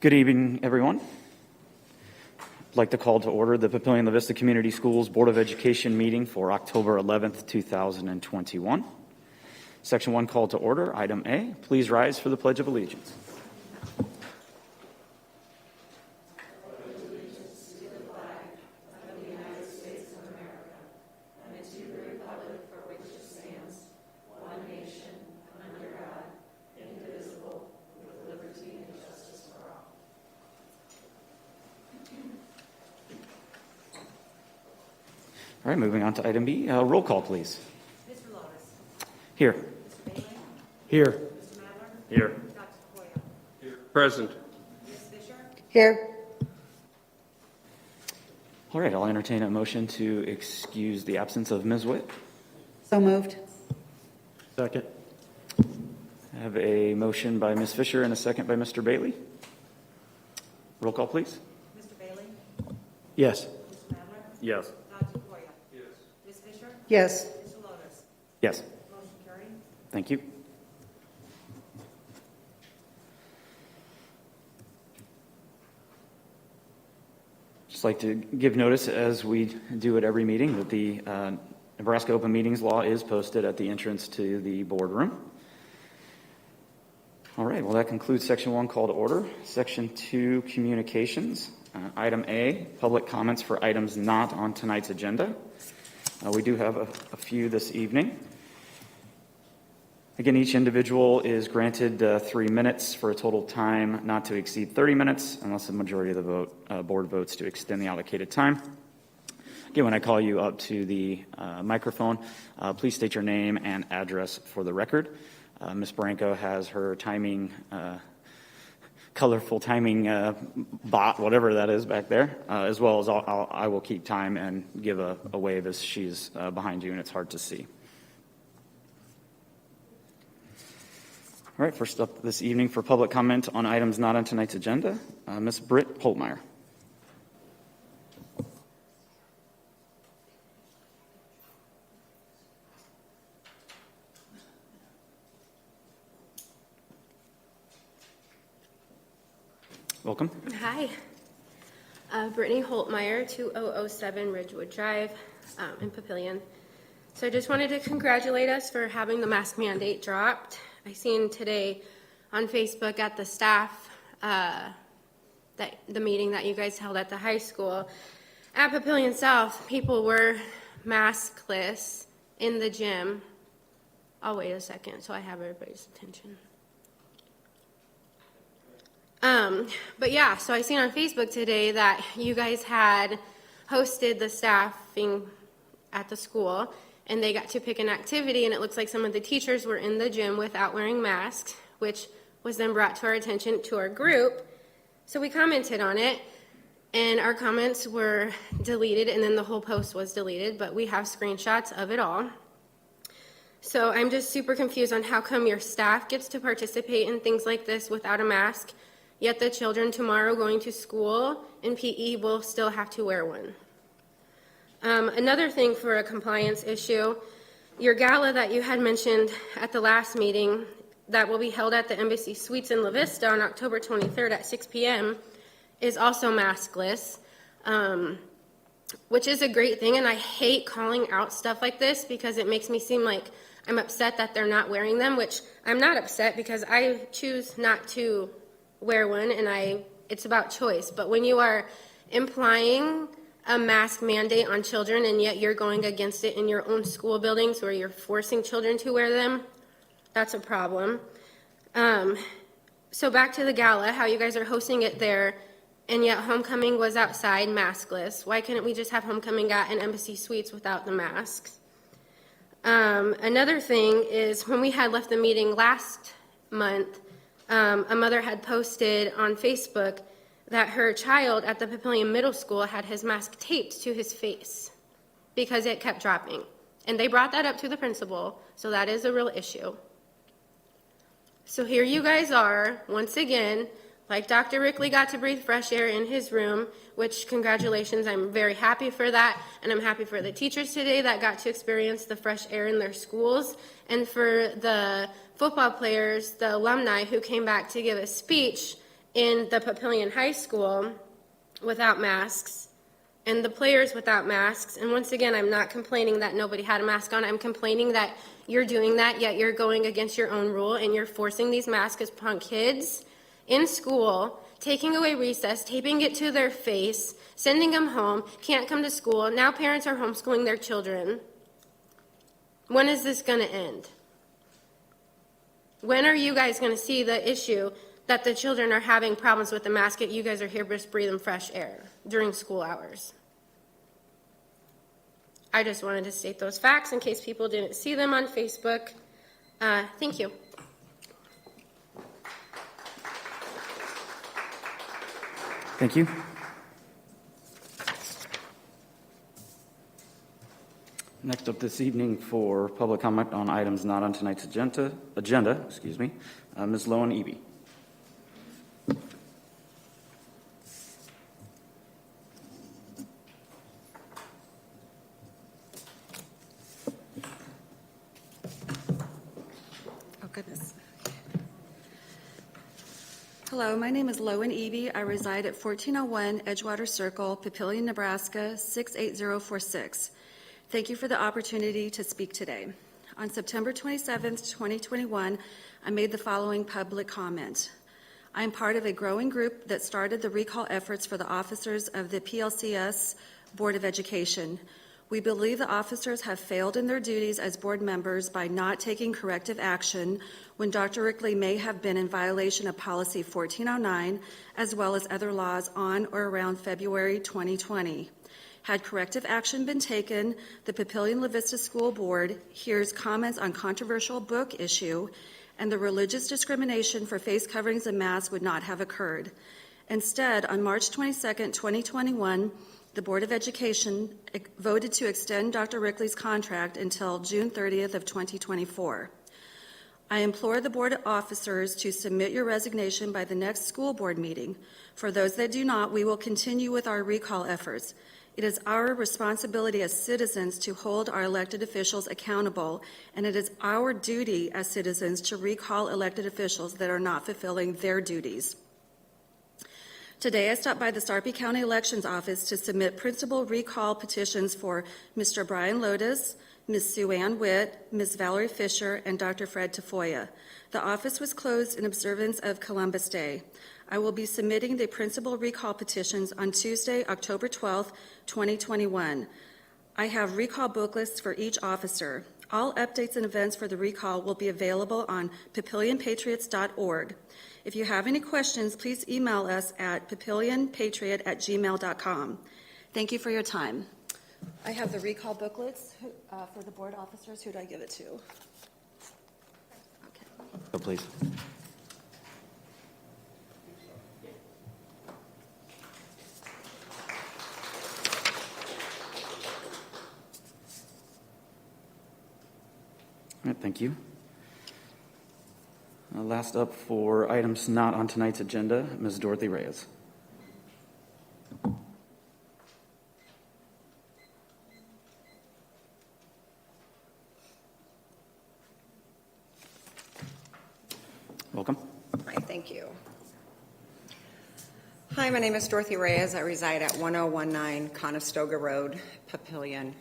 Good evening, everyone. I'd like to call to order the Papillion-La Vista Community Schools Board of Education meeting for October 11th, 2021. Section 1, call to order. Item A, please rise for the Pledge of Allegiance. All right, moving on to item B. Roll call, please. Mr. Lotus. Here. Mr. Bailey. Here. Mr. Madler. Here. Dr. Koya. Here. Present. Ms. Fisher. Here. All right, I'll entertain a motion to excuse the absence of Ms. Witt. So moved. Second. I have a motion by Ms. Fisher and a second by Mr. Bailey. Roll call, please. Mr. Bailey. Yes. Mr. Madler. Yes. Dr. Koya. Yes. Ms. Fisher. Yes. Mr. Lotus. Yes. Motion carried. Thank you. Just like to give notice, as we do at every meeting, that the Nebraska Open Meetings Law is posted at the entrance to the boardroom. All right, well, that concludes Section 1, call to order. Section 2, communications. Item A, public comments for items not on tonight's agenda. We do have a few this evening. Again, each individual is granted 3 minutes for a total time not to exceed 30 minutes unless the majority of the board votes to extend the allocated time. Again, when I call you up to the microphone, please state your name and address for the record. Ms. Branco has her timing, colorful timing bot, whatever that is back there, as well as I will keep time and give a wave as she's behind you and it's hard to see. All right, first up this evening for public comment on items not on tonight's agenda, Ms. Britt Holtmeyer. Welcome. Hi. Brittany Holtmeyer, 2007 Ridgewood Drive in Papillion. So I just wanted to congratulate us for having the mask mandate dropped. I seen today on Facebook at the staff, that the meeting that you guys held at the high school. At Papillion South, people were maskless in the gym. I'll wait a second so I have everybody's attention. But yeah, so I seen on Facebook today that you guys had hosted the staffing at the school and they got to pick an activity, and it looks like some of the teachers were in the gym without wearing masks, which was then brought to our attention to our group. So we commented on it and our comments were deleted, and then the whole post was deleted, but we have screenshots of it all. So I'm just super confused on how come your staff gets to participate in things like this without a mask, yet the children tomorrow going to school in PE will still have to wear one. Another thing for a compliance issue, your gala that you had mentioned at the last meeting that will be held at the Embassy Suites in La Vista on October 23rd at 6 p.m. is also maskless, which is a great thing, and I hate calling out stuff like this because it makes me seem like I'm upset that they're not wearing them, which I'm not upset because I choose not to wear one, and it's about choice. But when you are implying a mask mandate on children and yet you're going against it in your own school buildings where you're forcing children to wear them, that's a problem. So back to the gala, how you guys are hosting it there, and yet homecoming was outside maskless. Why couldn't we just have homecoming at an Embassy Suites without the masks? Another thing is when we had left the meeting last month, a mother had posted on Facebook that her child at the Papillion Middle School had his mask taped to his face because it kept dropping. And they brought that up to the principal, so that is a real issue. So here you guys are, once again, like Dr. Rickley got to breathe fresh air in his room, which congratulations, I'm very happy for that, and I'm happy for the teachers today that got to experience the fresh air in their schools, and for the football players, the alumni who came back to give a speech in the Papillion High School without masks, and the players without masks. And once again, I'm not complaining that nobody had a mask on. I'm complaining that you're doing that, yet you're going against your own rule, and you're forcing these masks upon kids in school, taking away recess, taping it to their face, sending them home, can't come to school. Now parents are homeschooling their children. When is this going to end? When are you guys going to see the issue that the children are having problems with the mask, yet you guys are here just breathing fresh air during school hours? I just wanted to state those facts in case people didn't see them on Facebook. Thank you. Thank you. Next up this evening for public comment on items not on tonight's agenda, Ms. Lowen Eby. Oh, goodness. Hello, my name is Lowen Eby. I reside at 1401 Edgewater Circle, Papillion, Nebraska, 68046. Thank you for the opportunity to speak today. On September 27th, 2021, I made the following public comment. I am part of a growing group that started the recall efforts for the officers of the PLCS Board of Education. We believe the officers have failed in their duties as board members by not taking corrective action when Dr. Rickley may have been in violation of Policy 1409 as well as other laws on or around February 2020. Had corrective action been taken, the Papillion-La Vista School Board hears comments on controversial book issue, and the religious discrimination for face coverings and masks would not have occurred. Instead, on March 22, 2021, the Board of Education voted to extend Dr. Rickley's contract until June 30th of 2024. I implore the board officers to submit your resignation by the next school board meeting. For those that do not, we will continue with our recall efforts. It is our responsibility as citizens to hold our elected officials accountable, and it is our duty as citizens to recall elected officials that are not fulfilling their duties. Today, I stopped by the Sarpy County Elections Office to submit principal recall petitions for Mr. Brian Lotus, Ms. Sue Ann Witt, Ms. Valerie Fisher, and Dr. Fred Tafoya. The office was closed in observance of Columbus Day. I will be submitting the principal recall petitions on Tuesday, October 12th, 2021. I have recall booklets for each officer. All updates and events for the recall will be available on papillionpatriots.org. If you have any questions, please email us at papillionpatriot@gmail.com. Thank you for your time. I have the recall booklets for the board officers. Who do I give it to? Okay. Oh, please. All right, thank you. Last up for items not on tonight's agenda, Ms. Dorothy Reyes. Welcome. Hi, thank you. Hi, my name is Dorothy Reyes. I reside at 1019 Conestoga Road, Papillion.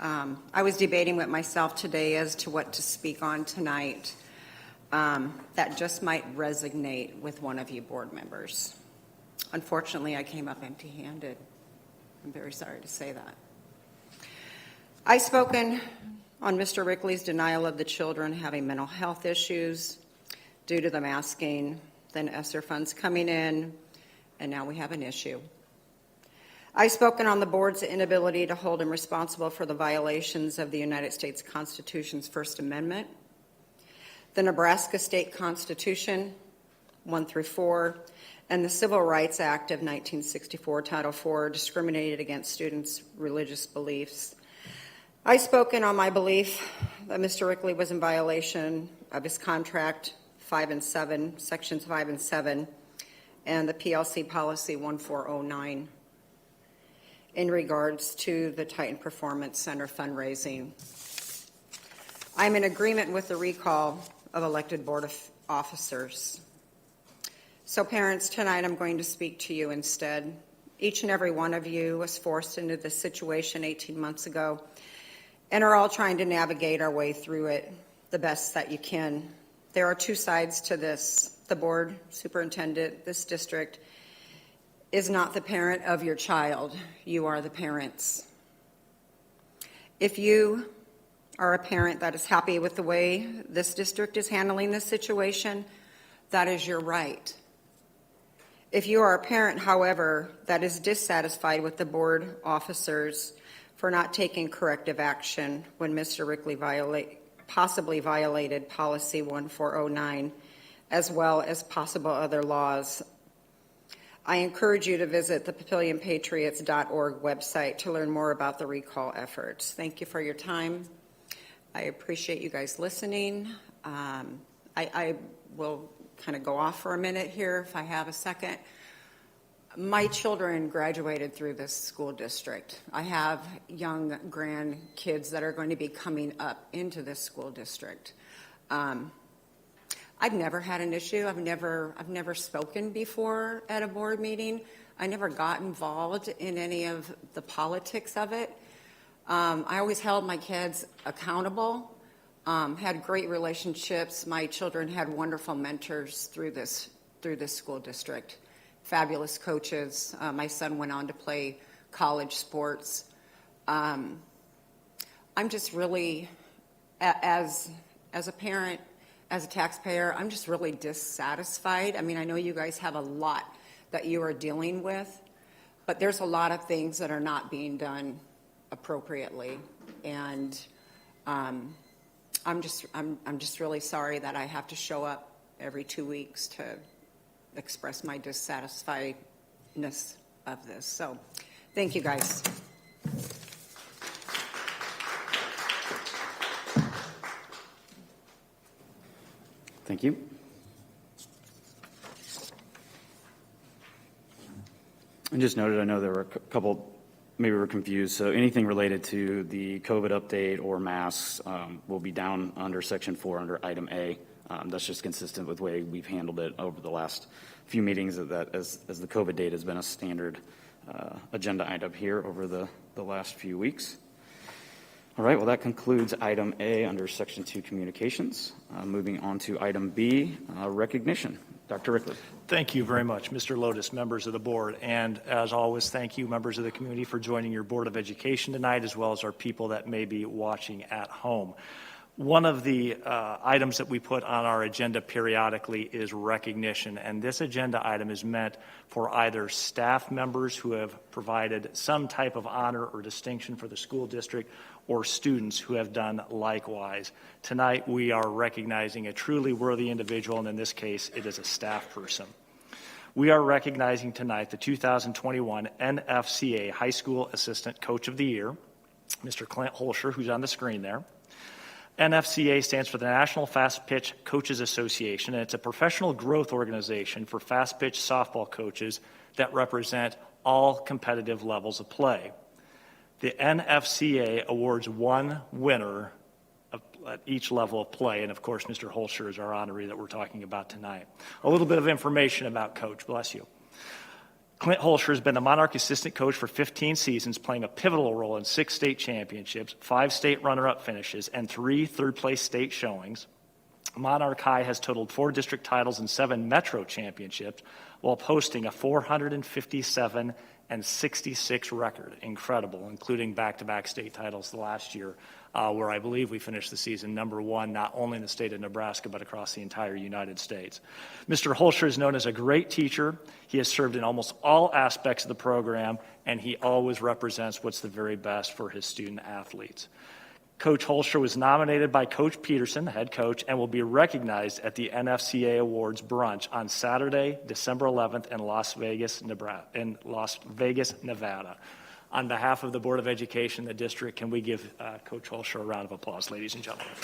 I was debating with myself today as to what to speak on tonight that just might resonate with one of you board members. Unfortunately, I came up empty-handed. I'm very sorry to say that. I've spoken on Mr. Rickley's denial of the children having mental health issues due to the masking, then ESSER funds coming in, and now we have an issue. I've spoken on the board's inability to hold him responsible for the violations of the United States Constitution's First Amendment, the Nebraska State Constitution, 1 through 4, and the Civil Rights Act of 1964, Title IV, discriminated against students' religious beliefs. I've spoken on my belief that Mr. Rickley was in violation of his contract 5 and 7, sections 5 and 7, and the PLC policy 1409 in regards to the Titan Performance Center fundraising. I'm in agreement with the recall of elected board of officers. So parents, tonight I'm going to speak to you instead. Each and every one of you was forced into this situation 18 months ago and are all trying to navigate our way through it the best that you can. There are two sides to this. The board, superintendent, this district is not the parent of your child. You are the parents. If you are a parent that is happy with the way this district is handling this situation, that is your right. If you are a parent, however, that is dissatisfied with the board officers for not taking corrective action when Mr. Rickley possibly violated policy 1409, as well as possible other laws, I encourage you to visit the PapillionPatriots.org website to learn more about the recall efforts. Thank you for your time. I appreciate you guys listening. I will kind of go off for a minute here if I have a second. My children graduated through this school district. I have young grandkids that are going to be coming up into this school district. I've never had an issue. I've never spoken before at a board meeting. I never got involved in any of the politics of it. I always held my kids accountable, had great relationships. My children had wonderful mentors through this school district, fabulous coaches. My son went on to play college sports. I'm just really, as a parent, as a taxpayer, I'm just really dissatisfied. I mean, I know you guys have a lot that you are dealing with, but there's a lot of things that are not being done appropriately, and I'm just really sorry that I have to show up every 2 weeks to express my dissatisfiedness of this. So, thank you guys. Thank you. And just noted, I know there were a couple, maybe we're confused. So anything related to the COVID update or masks will be down under Section 4 under Item A. That's just consistent with the way we've handled it over the last few meetings, that as the COVID date has been a standard agenda item here over the last few weeks. All right, well, that concludes Item A under Section 2 Communications. Moving on to Item B, recognition. Dr. Rickley. Thank you very much, Mr. Lotus, members of the board. And as always, thank you, members of the community, for joining your Board of Education tonight, as well as our people that may be watching at home. One of the items that we put on our agenda periodically is recognition, and this agenda item is meant for either staff members who have provided some type of honor or distinction for the school district, or students who have done likewise. Tonight, we are recognizing a truly worthy individual, and in this case, it is a staff person. We are recognizing tonight the 2021 Nfca High School Assistant Coach of the Year, Mr. Clint Holscher, who's on the screen there. Nfca stands for the National Fast Pitch Coaches Association, and it's a professional growth organization for fast pitch softball coaches that represent all competitive levels of play. The Nfca awards one winner at each level of play, and of course, Mr. Holscher is our honoree that we're talking about tonight. A little bit of information about Coach, bless you. Clint Holscher has been the Monarch assistant coach for 15 seasons, playing a pivotal role in 6 state championships, 5 state runner-up finishes, and 3 third-place state showings. Monarch High has totaled 4 district titles and 7 metro championships, while posting a 457 and 66 record. Incredible, including back-to-back state titles the last year, where I believe we finished the season #1, not only in the state of Nebraska, but across the entire United States. Mr. Holscher is known as a great teacher. He has served in almost all aspects of the program, and he always represents what's the very best for his student athletes. Coach Holscher was nominated by Coach Peterson, the head coach, and will be recognized at the Nfca Awards brunch on Saturday, December 11th in Las Vegas, Nevada. On behalf of the Board of Education, the district, can we give Coach Holscher a round of applause, ladies and gentlemen?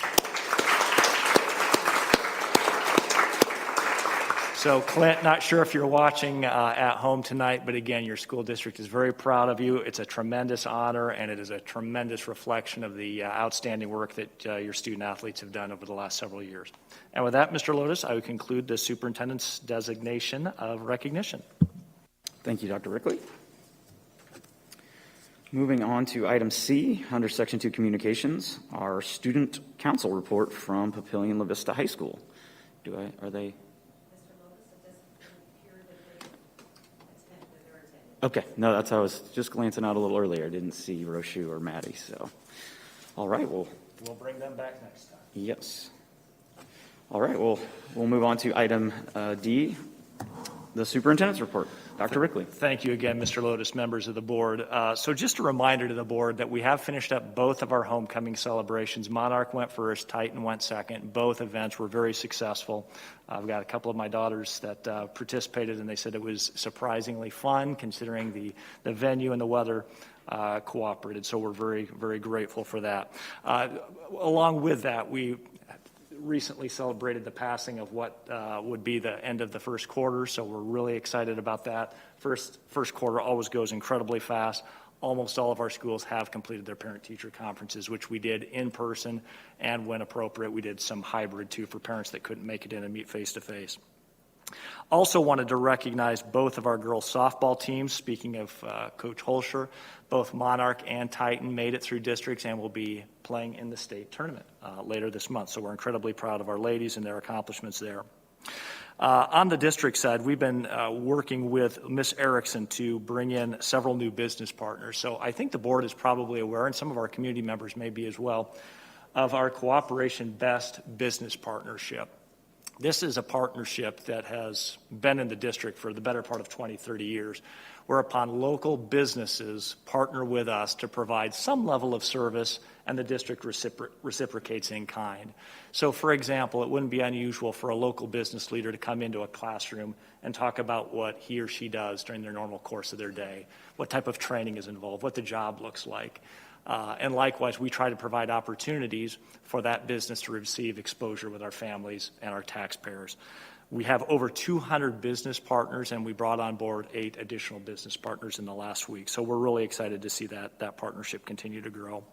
So Clint, not sure if you're watching at home tonight, but again, your school district is very proud of you. It's a tremendous honor, and it is a tremendous reflection of the outstanding work that your student athletes have done over the last several years. And with that, Mr. Lotus, I would conclude the superintendent's designation of recognition. Thank you, Dr. Rickley. Moving on to item C, under Section 2 Communications, our student council report from Papillion La Vista High School. Are they? Okay, no, that's how I was just glancing out a little earlier. I didn't see Roshu or Maddie, so. All right, well. We'll bring them back next time. Yes. All right, well, we'll move on to item D, the superintendent's report. Dr. Rickley. Thank you again, Mr. Lotus, members of the board. So just a reminder to the board that we have finished up both of our homecoming celebrations. Monarch went first, Titan went second. Both events were very successful. I've got a couple of my daughters that participated, and they said it was surprisingly fun considering the venue and the weather cooperated. So we're very, very grateful for that. Along with that, we recently celebrated the passing of what would be the end of the first quarter, so we're really excited about that. First quarter always goes incredibly fast. Almost all of our schools have completed their parent-teacher conferences, which we did in person, and when appropriate, we did some hybrid too for parents that couldn't make it in and meet face-to-face. Also wanted to recognize both of our girls softball teams. Speaking of Coach Holscher, both Monarch and Titan made it through districts and will be playing in the state tournament later this month. So we're incredibly proud of our ladies and their accomplishments there. On the district side, we've been working with Ms. Erickson to bring in several new business partners. So I think the board is probably aware, and some of our community members may be as well, of our Cooperation Best Business Partnership. This is a partnership that has been in the district for the better part of 20, 30 years, whereupon local businesses partner with us to provide some level of service, and the district reciprocates in kind. So, for example, it wouldn't be unusual for a local business leader to come into a classroom and talk about what he or she does during their normal course of their day, what type of training is involved, what the job looks like. And likewise, we try to provide opportunities for that business to receive exposure with our families and our taxpayers. We have over 200 business partners, and we brought on board 8 additional business partners in the last week. So we're really excited to see that partnership continue to grow.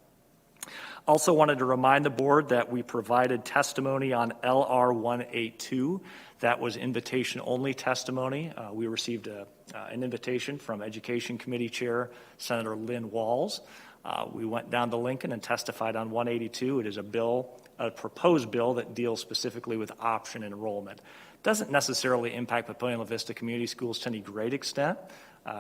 Also wanted to remind the board that we provided testimony on LR 182. That was invitation-only testimony. We received an invitation from Education Committee Chair Senator Lynn Walls. We went down to Lincoln and testified on 182. It is a proposed bill that deals specifically with option enrollment. Doesn't necessarily impact Papillion La Vista Community Schools to any great extent.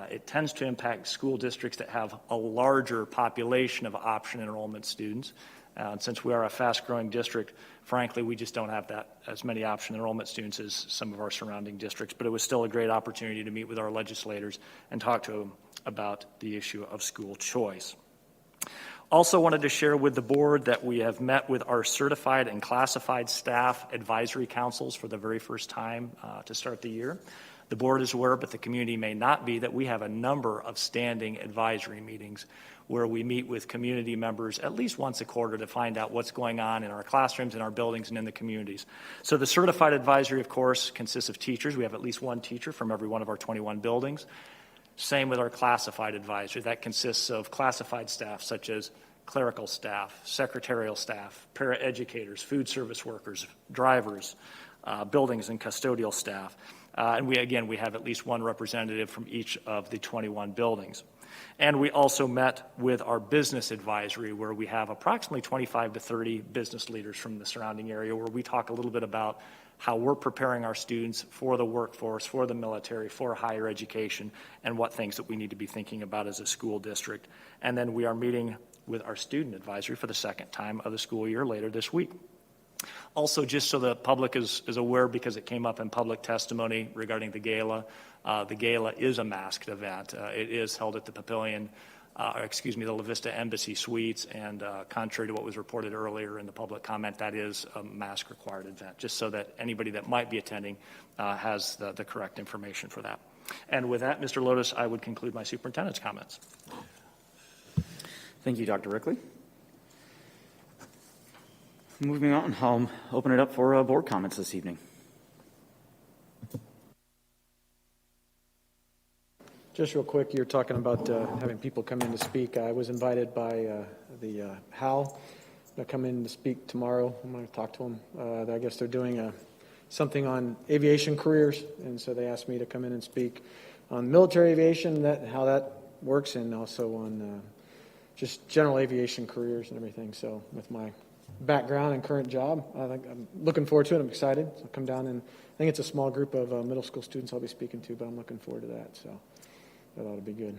It tends to impact school districts that have a larger population of option enrollment students. And since we are a fast-growing district, frankly, we just don't have as many option enrollment students as some of our surrounding districts. But it was still a great opportunity to meet with our legislators and talk to them about the issue of school choice. Also wanted to share with the board that we have met with our certified and classified staff advisory councils for the very first time to start the year. The board is aware, but the community may not be, that we have a number of standing advisory meetings where we meet with community members at least once a quarter to find out what's going on in our classrooms, in our buildings, and in the communities. So the certified advisory, of course, consists of teachers. We have at least one teacher from every one of our 21 buildings. Same with our classified advisory. That consists of classified staff such as clerical staff, secretarial staff, paraeducators, food service workers, drivers, buildings and custodial staff. And we have at least one representative from each of the 21 buildings. And we also met with our business advisory, where we have approximately 25 to 30 business leaders from the surrounding area, where we talk a little bit about how we're preparing our students for the workforce, for the military, for higher education, and what things that we need to be thinking about as a school district. And then we are meeting with our student advisory for the second time of the school year later this week. Also, just so the public is aware, because it came up in public testimony regarding the Gala is a masked event. It is held at the Papillion, the La Vista Embassy Suites, and contrary to what was reported earlier in the public comment, that is a mask-required event, just so that anybody that might be attending has the correct information for that. And with that, Mr. Lotus, I would conclude my superintendent's comments. Thank you, Dr. Rickley. Moving on, I'll open it up for board comments this evening. Just real quick, you're talking about having people come in to speak. I was invited by the HAL to come in to speak tomorrow. I'm going to talk to them. I guess they're doing something on aviation careers, and so they asked me to come in and speak on military aviation, how that works, and also on just general aviation careers and everything. So with my background and current job, I think I'm looking forward to it. I'm excited. So I'll come down, and I think it's a small group of middle school students I'll be speaking to, but I'm looking forward to that. So that ought to be good.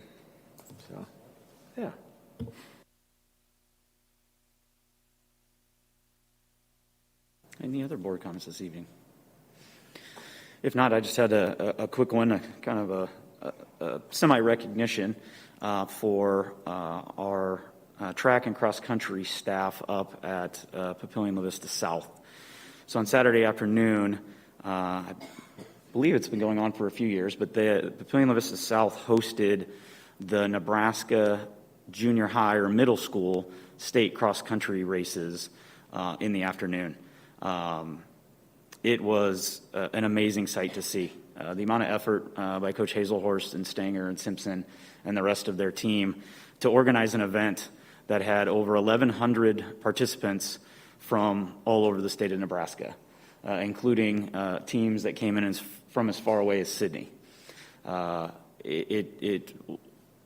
So, yeah. Any other board comments this evening? If not, I just had a quick one, a kind of a semi-recognition for our track and cross-country staff up at Papillion La Vista South. So on Saturday afternoon, I believe it's been going on for a few years, but the Papillion La Vista South hosted the Nebraska junior high or middle school state cross-country races in the afternoon. It was an amazing sight to see. The amount of effort by Coach Hazelhorst and Stanger and Simpson and the rest of their team to organize an event that had over 1,100 participants from all over the state of Nebraska, including teams that came in from as far away as Sydney. It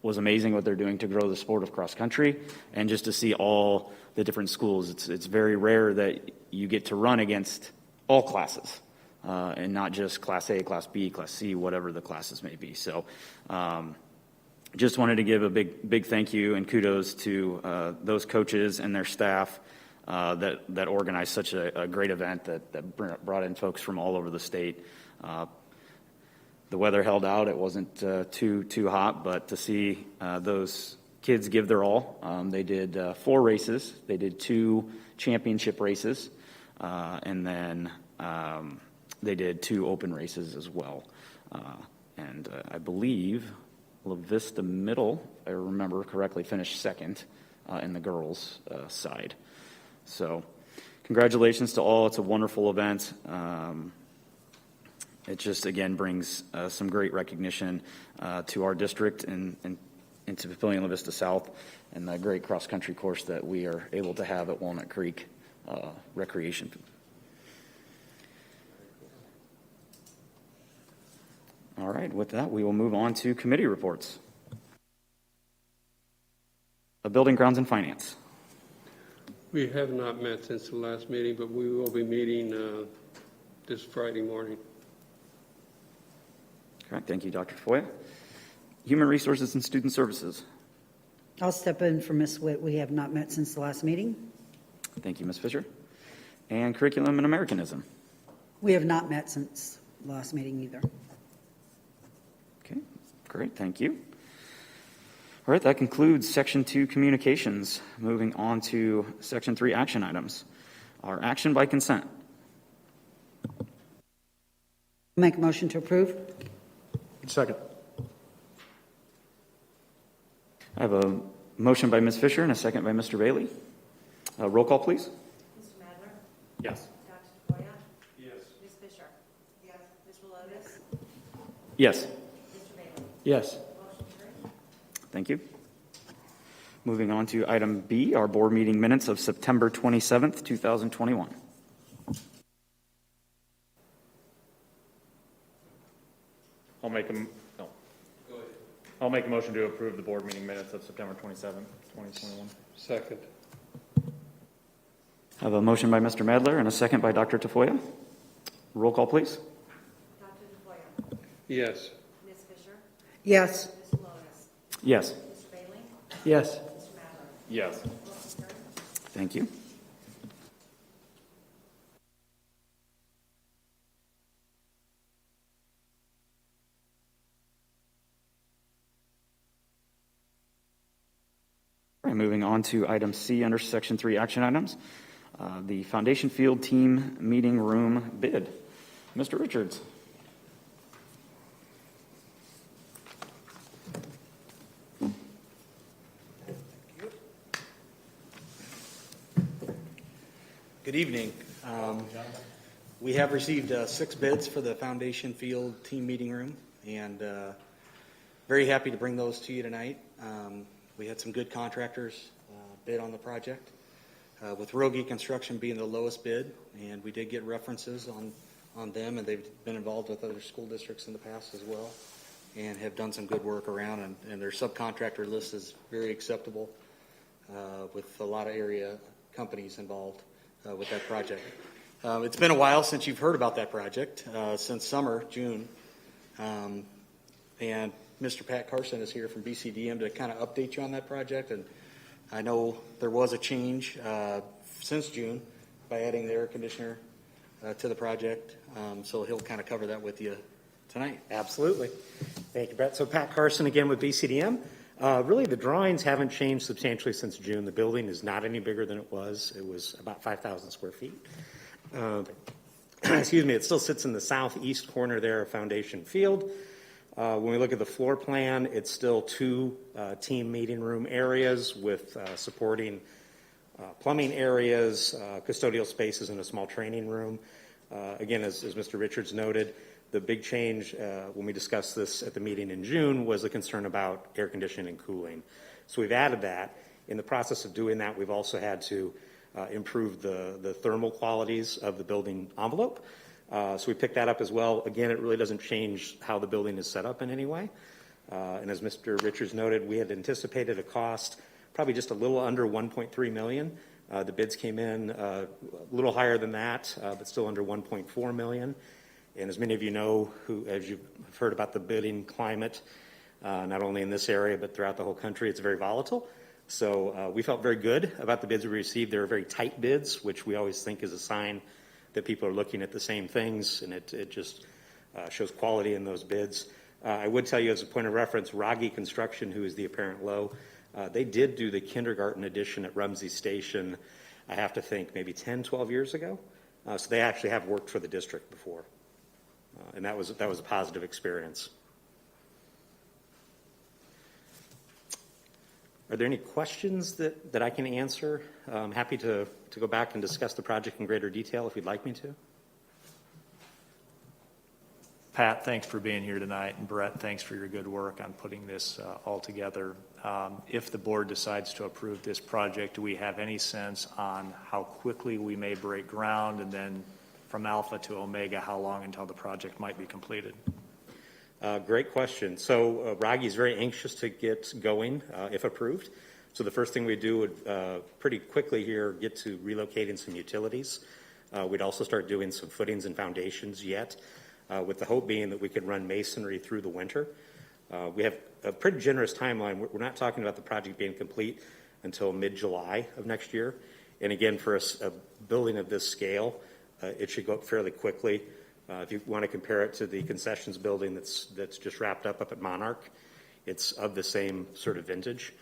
was amazing what they're doing to grow the sport of cross country, and just to see all the different schools. It's very rare that you get to run against all classes, and not just Class A, Class B, Class C, whatever the classes may be. So just wanted to give a big thank you and kudos to those coaches and their staff that organized such a great event that brought in folks from all over the state. The weather held out. It wasn't too hot, but to see those kids give their all. They did 4 races. They did 2 championship races, and then they did 2 open races as well. And I believe La Vista Middle, if I remember correctly, finished second in the girls' side. So congratulations to all. It's a wonderful event. It just, again, brings some great recognition to our district and to Papillion La Vista South, and the great cross-country course that we are able to have at Walnut Creek Recreation. All right, with that, we will move on to committee reports. Building, Grounds, and Finance. We have not met since the last meeting, but we will be meeting this Friday morning. Correct. Thank you, Dr. Foya. Human Resources and Student Services. I'll step in for Ms. Witt. We have not met since the last meeting. Thank you, Ms. Fisher. And Curriculum and Americanism. We have not met since the last meeting either. Okay, great. Thank you. All right, that concludes Section 2 Communications. Moving on to Section 3 Action Items. Our action by consent. Make a motion to approve. Second. I have a motion by Ms. Fisher and a second by Mr. Bailey. Roll call, please. Mr. Madler? Yes. Dr. Tafoya? Yes. Ms. Fisher? Yes. Mr. Lotus? Yes. Mr. Bailey? Yes. Motion carried. Thank you. Moving on to item B, our board meeting minutes of September 27th, 2021. I'll make a motion to approve the board meeting minutes of September 27th, 2021. Second. I have a motion by Mr. Madler and a second by Dr. Tafoya. Roll call, please. Dr. Tafoya? Yes. Ms. Fisher? Yes. Mr. Lotus? Yes. Mr. Bailey? Yes. Mr. Madler? Yes. Motion carried. Thank you. All right, moving on to item C under Section 3 Action Items, the Foundation Field Team Meeting Room bid. Mr. Richards. Good evening. We have received 6 bids for the Foundation Field Team Meeting Room, and Very happy to bring those to you tonight. We had some good contractors bid on the project, with Rogie Construction being the lowest bid, and we did get references on them, and they've been involved with other school districts in the past as well, and have done some good work around, and their subcontractor list is very acceptable with a lot of area companies involved with that project. It's been a while since you've heard about that project, since summer, June, and Mr. Pat Carson is here from BCDM to kind of update you on that project, and I know there was a change since June by adding the air conditioner to the project, so he'll kind of cover that with you tonight. Absolutely. Thank you, Brett. So Pat Carson again with BCDM. Really, the drawings haven't changed substantially since June. The building is not any bigger than it was. It was about 5,000 square feet. Excuse me, it still sits in the southeast corner there of Foundation Field. When we look at the floor plan, it's still 2 team meeting room areas with supporting plumbing areas, custodial spaces, and a small training room. Again, as Mr. Richards noted, the big change when we discussed this at the meeting in June was the concern about air conditioning and cooling. So we've added that. In the process of doing that, we've also had to improve the thermal qualities of the building envelope. So we picked that up as well. Again, it really doesn't change how the building is set up in any way. And as Mr. Richards noted, we had anticipated a cost probably just a little under $1.3 million. The bids came in a little higher than that, but still under $1.4 million. And as many of you know, as you've heard about the bidding climate, not only in this area but throughout the whole country, it's very volatile. So we felt very good about the bids we received. They were very tight bids, which we always think is a sign that people are looking at the same things, and it just shows quality in those bids. I would tell you as a point of reference, Rogie Construction, who is the apparent low, they did do the kindergarten addition at Rumsey Station, I have to think, maybe 10, 12 years ago. So they actually have worked for the district before. And that was a positive experience. Are there any questions that I can answer? I'm happy to go back and discuss the project in greater detail if you'd like me to. Pat, thanks for being here tonight, and Brett, thanks for your good work on putting this all together. If the board decides to approve this project, do we have any sense on how quickly we may break ground, and then from Alpha to Omega, how long until the project might be completed? Great question. So Rogie is very anxious to get going if approved. So the first thing we do would pretty quickly here get to relocating some utilities. We'd also start doing some footings and foundations yet, with the hope being that we could run masonry through the winter. We have a pretty generous timeline. We're not talking about the project being complete until mid-July of next year. And again, for a building of this scale, it should go up fairly quickly. If you want to compare it to the concessions building that's just wrapped up at Monarch, it's of the same sort of vintage.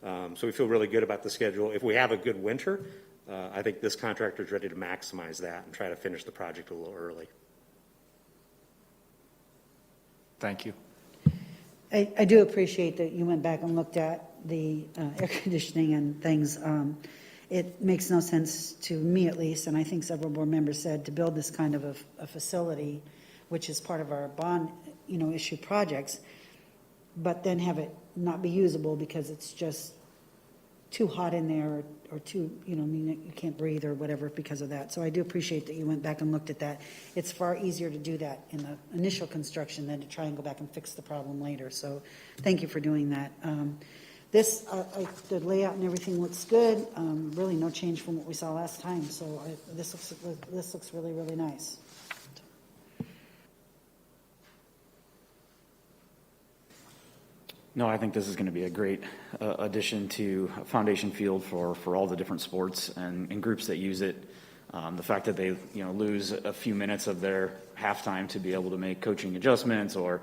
So we feel really good about the schedule. If we have a good winter, I think this contractor is ready to maximize that and try to finish the project a little early. Thank you. I do appreciate that you went back and looked at the air conditioning and things. It makes no sense to me, at least, and I think several board members said, to build this kind of a facility, which is part of our bond, issue projects, but then have it not be usable because it's just too hot in there or too, you can't breathe or whatever because of that. So I do appreciate that you went back and looked at that. It's far easier to do that in the initial construction than to try and go back and fix the problem later. So thank you for doing that. The layout and everything looks good. Really no change from what we saw last time. So this looks really, really nice. No, I think this is going to be a great addition to Foundation Field for all the different sports and groups that use it. The fact that they lose a few minutes of their halftime to be able to make coaching adjustments or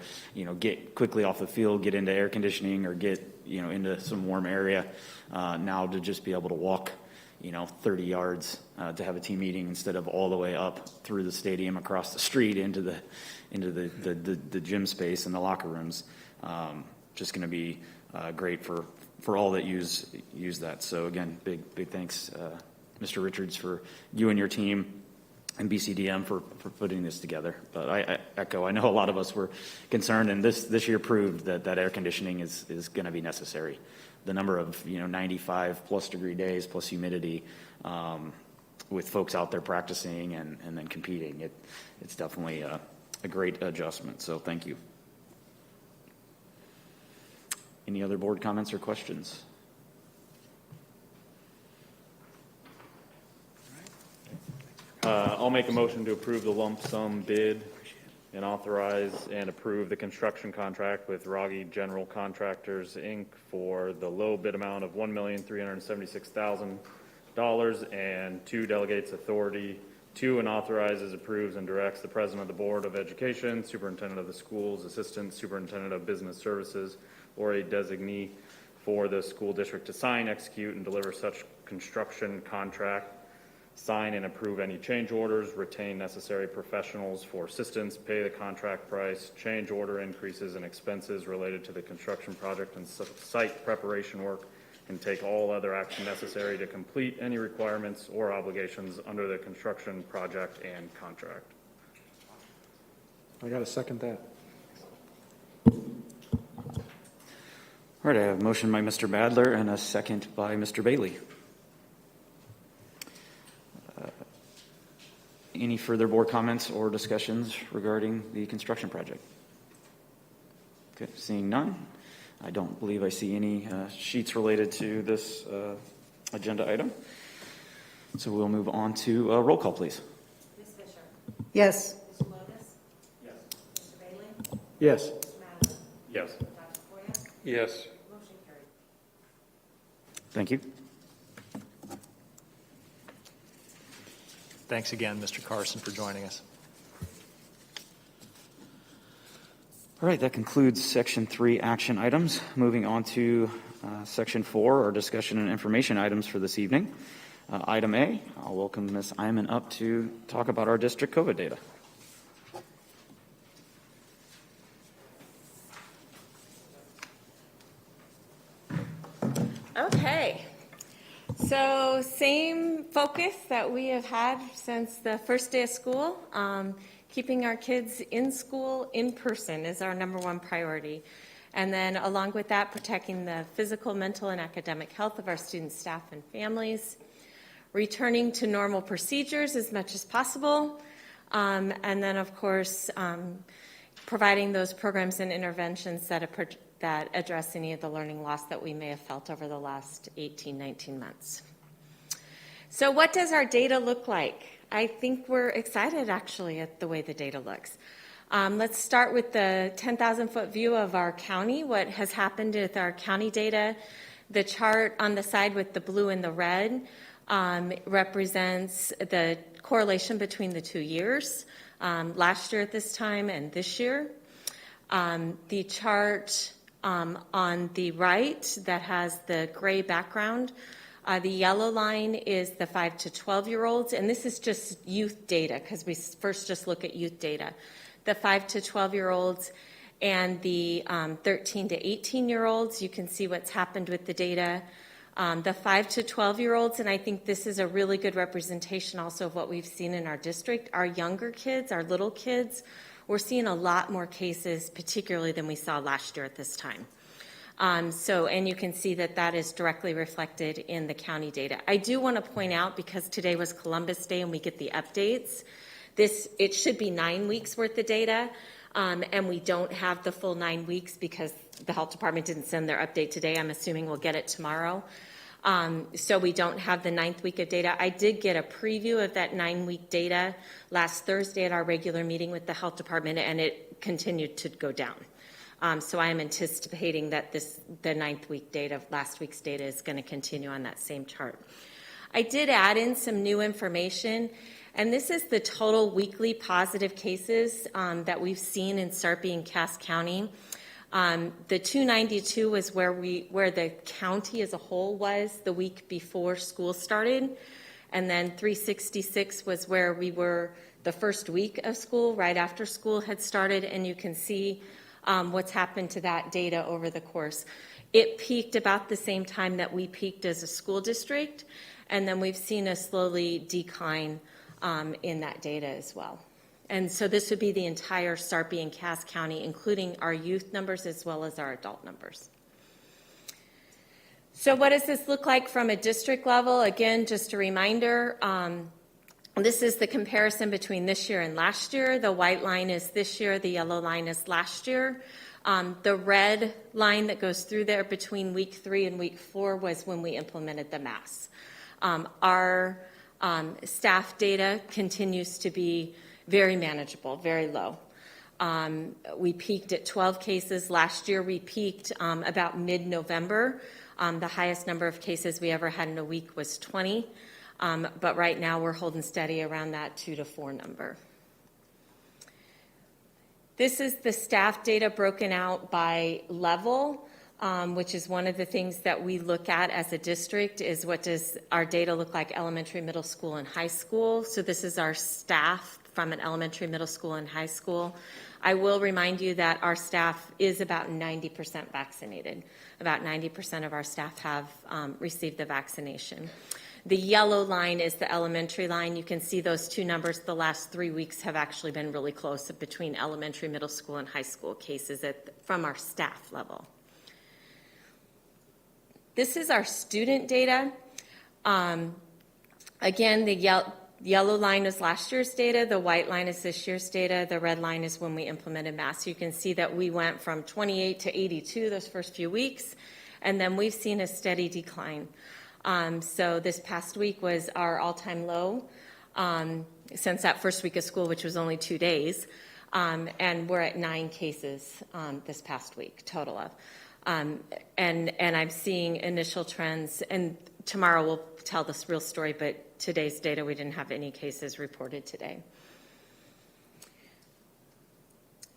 get quickly off the field, get into air conditioning, or get into some warm area. Now to just be able to walk 30 yards to have a team meeting instead of all the way up through the stadium across the street into the gym space and the locker rooms. Just going to be great for all that use that. So again, big thanks, Mr. Richards, for you and your team and BCDM for putting this together. But I echo, I know a lot of us were concerned, and this year proved that air conditioning is going to be necessary. The number of 95 plus degree days plus humidity with folks out there practicing and then competing, it's definitely a great adjustment. So thank you. Any other board comments or questions? I'll make a motion to approve the lump sum bid and authorize and approve the construction contract with Rogge General Contractors, Inc. for the low bid amount of $1,376,000 and 2 delegates authority to and authorizes, approves, and directs the President of the Board of Education, Superintendent of the Schools, Assistant Superintendent of Business Services, or a designee for the school district to sign, execute, and deliver such construction contract, sign and approve any change orders, retain necessary professionals for assistance, pay the contract price, change order increases and expenses related to the construction project and site preparation work, and take all other action necessary to complete any requirements or obligations under the construction project and contract. I got to second that. All right, I have a motion by Mr. Badler and a second by Mr. Bailey. Any further board comments or discussions regarding the construction project? Okay, seeing none. I don't believe I see any sheets related to this agenda item. So we'll move on to roll call, please. Ms. Fisher? Yes. Mr. Lotus? Yes. Mr. Bailey? Yes. Mr. Madison? Yes. Dr. Foya? Yes. Motion carried. Thank you. Thanks again, Mr. Carson, for joining us. All right, that concludes Section 3 action items. Moving on to Section 4, our discussion and information items for this evening. Item A, I'll welcome Ms. Iman up to talk about our district COVID data. Okay, so same focus that we have had since the first day of school. Keeping our kids in school in person is our #1 priority. And then along with that, protecting the physical, mental, and academic health of our students, staff, and families. Returning to normal procedures as much as possible. And then, of course, providing those programs and interventions that address any of the learning loss that we may have felt over the last 18, 19 months. So what does our data look like? I think we're excited, actually, at the way the data looks. Let's start with the 10,000-foot view of our county, what has happened with our county data. The chart on the side with the blue and the red represents the correlation between the 2 years, last year at this time and this year. The chart on the right that has the gray background, the yellow line is the 5 to 12-year-olds, and this is just youth data because we first just look at youth data. The 5 to 12-year-olds and the 13 to 18-year-olds, you can see what's happened with the data. The 5 to 12-year-olds, and I think this is a really good representation also of what we've seen in our district. Our younger kids, our little kids, we're seeing a lot more cases, particularly than we saw last year at this time. And you can see that that is directly reflected in the county data. I do want to point out, because today was Columbus Day and we get the updates, it should be 9 weeks worth of data, and we don't have the full 9 weeks because the health department didn't send their update today. I'm assuming we'll get it tomorrow. So we don't have the 9th week of data. I did get a preview of that 9-week data last Thursday at our regular meeting with the health department, and it continued to go down. So I am anticipating that the 9th week data, last week's data, is going to continue on that same chart. I did add in some new information, and this is the total weekly positive cases that we've seen in Sarpy and Cass County. The 292 was where the county as a whole was the week before school started, and then 366 was where we were the first week of school, right after school had started, and you can see what's happened to that data over the course. It peaked about the same time that we peaked as a school district, and then we've seen a slowly decline in that data as well. And so this would be the entire Sarpy and Cass County, including our youth numbers as well as our adult numbers. So what does this look like from a district level? Again, just a reminder, this is the comparison between this year and last year. The white line is this year, the yellow line is last year. The red line that goes through there between week 3 and week 4 was when we implemented the mask. Our staff data continues to be very manageable, very low. We peaked at 12 cases. Last year we peaked about mid-November. The highest number of cases we ever had in a week was 20. But right now we're holding steady around that 2 to 4 number. This is the staff data broken out by level, which is one of the things that we look at as a district, is what does our data look like elementary, middle school, and high school. So this is our staff from an elementary, middle school, and high school. I will remind you that our staff is about 90% vaccinated. About 90% of our staff have received the vaccination. The yellow line is the elementary line. You can see those two numbers the last 3 weeks have actually been really close between elementary, middle school, and high school cases from our staff level. This is our student data. Again, the yellow line is last year's data. The white line is this year's data. The red line is when we implemented masks. You can see that we went from 28 to 82 those first few weeks, and then we've seen a steady decline. So this past week was our all-time low since that first week of school, which was only 2 days, and we're at 9 cases this past week, total of. And I'm seeing initial trends, and tomorrow we'll tell this real story, but today's data, we didn't have any cases reported today.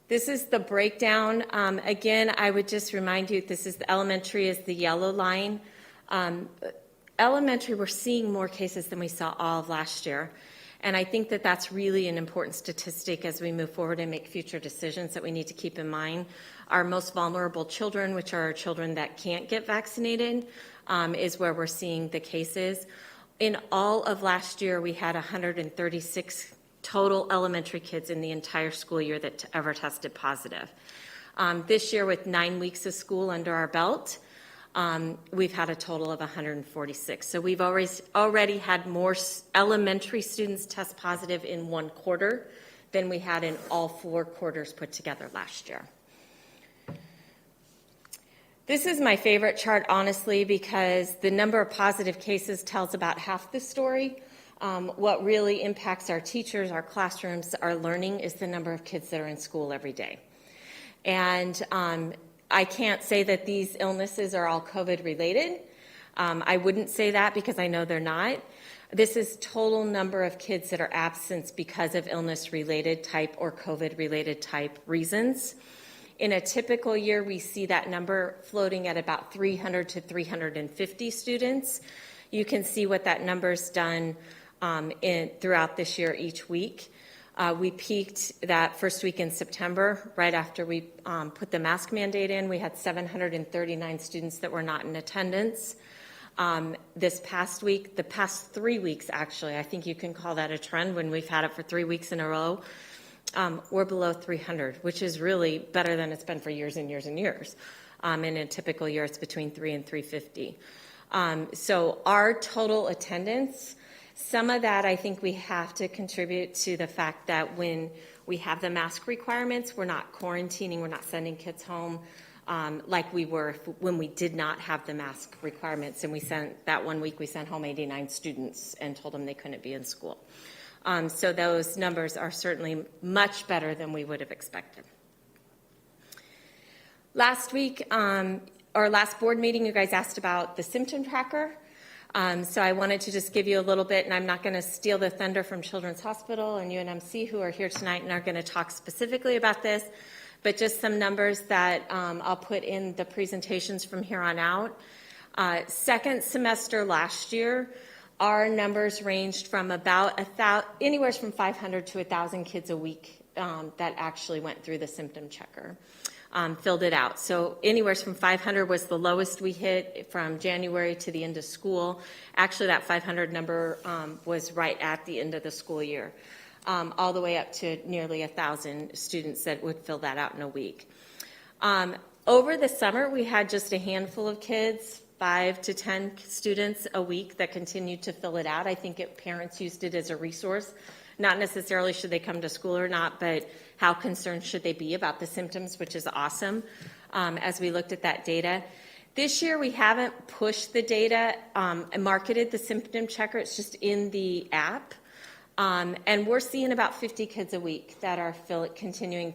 This is the breakdown. Again, I would just remind you, this is the elementary is the yellow line. Elementary, we're seeing more cases than we saw all of last year. And I think that that's really an important statistic as we move forward and make future decisions that we need to keep in mind. Our most vulnerable children, which are children that can't get vaccinated, is where we're seeing the cases. In all of last year, we had 136 total elementary kids in the entire school year that ever tested positive. This year, with 9 weeks of school under our belt, we've had a total of 146. So we've already had more elementary students test positive in 1 quarter than we had in all 4 quarters put together last year. This is my favorite chart, honestly, because the number of positive cases tells about half the story. What really impacts our teachers, our classrooms, our learning is the number of kids that are in school every day. And I can't say that these illnesses are all COVID related. I wouldn't say that because I know they're not. This is total number of kids that are absent because of illness related type or COVID related type reasons. In a typical year, we see that number floating at about 300 to 350 students. You can see what that number's done throughout this year each week. We peaked that first week in September, right after we put the mask mandate in. We had 739 students that were not in attendance. This past week, the past 3 weeks actually, I think you can call that a trend when we've had it for 3 weeks in a row, we're below 300, which is really better than it's been for years and years and years. In a typical year, it's between 3 and 350. So our total attendance, some of that I think we have to contribute to the fact that when we have the mask requirements, we're not quarantining, we're not sending kids home like we were when we did not have the mask requirements. And we sent, that 1 week, we sent home 89 students and told them they couldn't be in school. So those numbers are certainly much better than we would have expected. Last week, or last board meeting, you guys asked about the Symptom Tracker. So I wanted to just give you a little bit, and I'm not going to steal the thunder from Children's Hospital and UNMC, who are here tonight and are going to talk specifically about this, but just some numbers that I'll put in the presentations from here on out. Second semester last year, our numbers ranged from about anywhere from 500 to 1,000 kids a week that actually went through the Symptom Checker. filled it out. So anywhere from 500 was the lowest we hit from January to the end of school. Actually, that 500 number was right at the end of the school year, all the way up to nearly 1,000 students that would fill that out in a week. Over the summer, we had just a handful of kids, 5 to 10 students a week that continued to fill it out. I think parents used it as a resource. Not necessarily should they come to school or not, but how concerned should they be about the symptoms, which is awesome, as we looked at that data. This year, we haven't pushed the data and marketed the Symptom Tracker. It's just in the app. And we're seeing about 50 kids a week that are continuing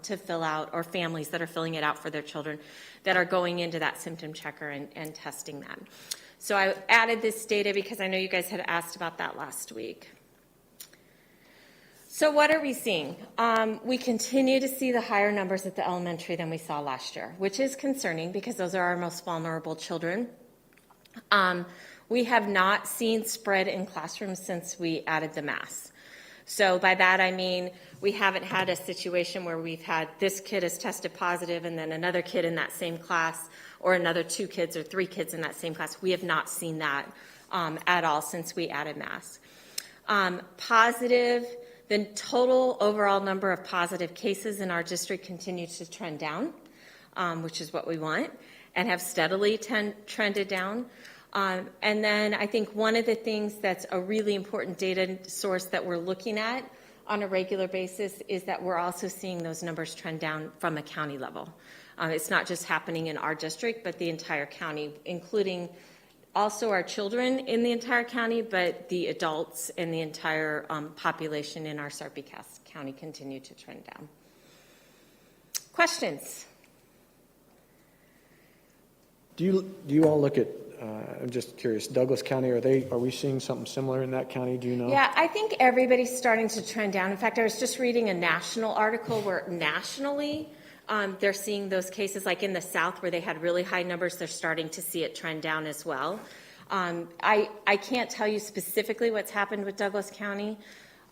to fill out, or families that are filling it out for their children that are going into that Symptom Tracker and testing them. So I added this data because I know you guys had asked about that last week. So what are we seeing? We continue to see the higher numbers at the elementary than we saw last year, which is concerning because those are our most vulnerable children. We have not seen spread in classrooms since we added the masks. So by that I mean we haven't had a situation where we've had this kid has tested positive and then another kid in that same class, or another 2 kids or 3 kids in that same class. We have not seen that at all since we added masks. Positive. The total overall number of positive cases in our district continues to trend down, which is what we want, and have steadily trended down. And then I think one of the things that's a really important data source that we're looking at on a regular basis is that we're also seeing those numbers trend down from a county level. It's not just happening in our district, but the entire county, including also our children in the entire county, but the adults and the entire population in our Sarpy County continue to trend down. Questions? Do you all look at, I'm just curious, Douglas County, are we seeing something similar in that county? Do you know? Yeah, I think everybody's starting to trend down. In fact, I was just reading a national article where nationally they're seeing those cases, like in the South where they had really high numbers, they're starting to see it trend down as well. I can't tell you specifically what's happened with Douglas County,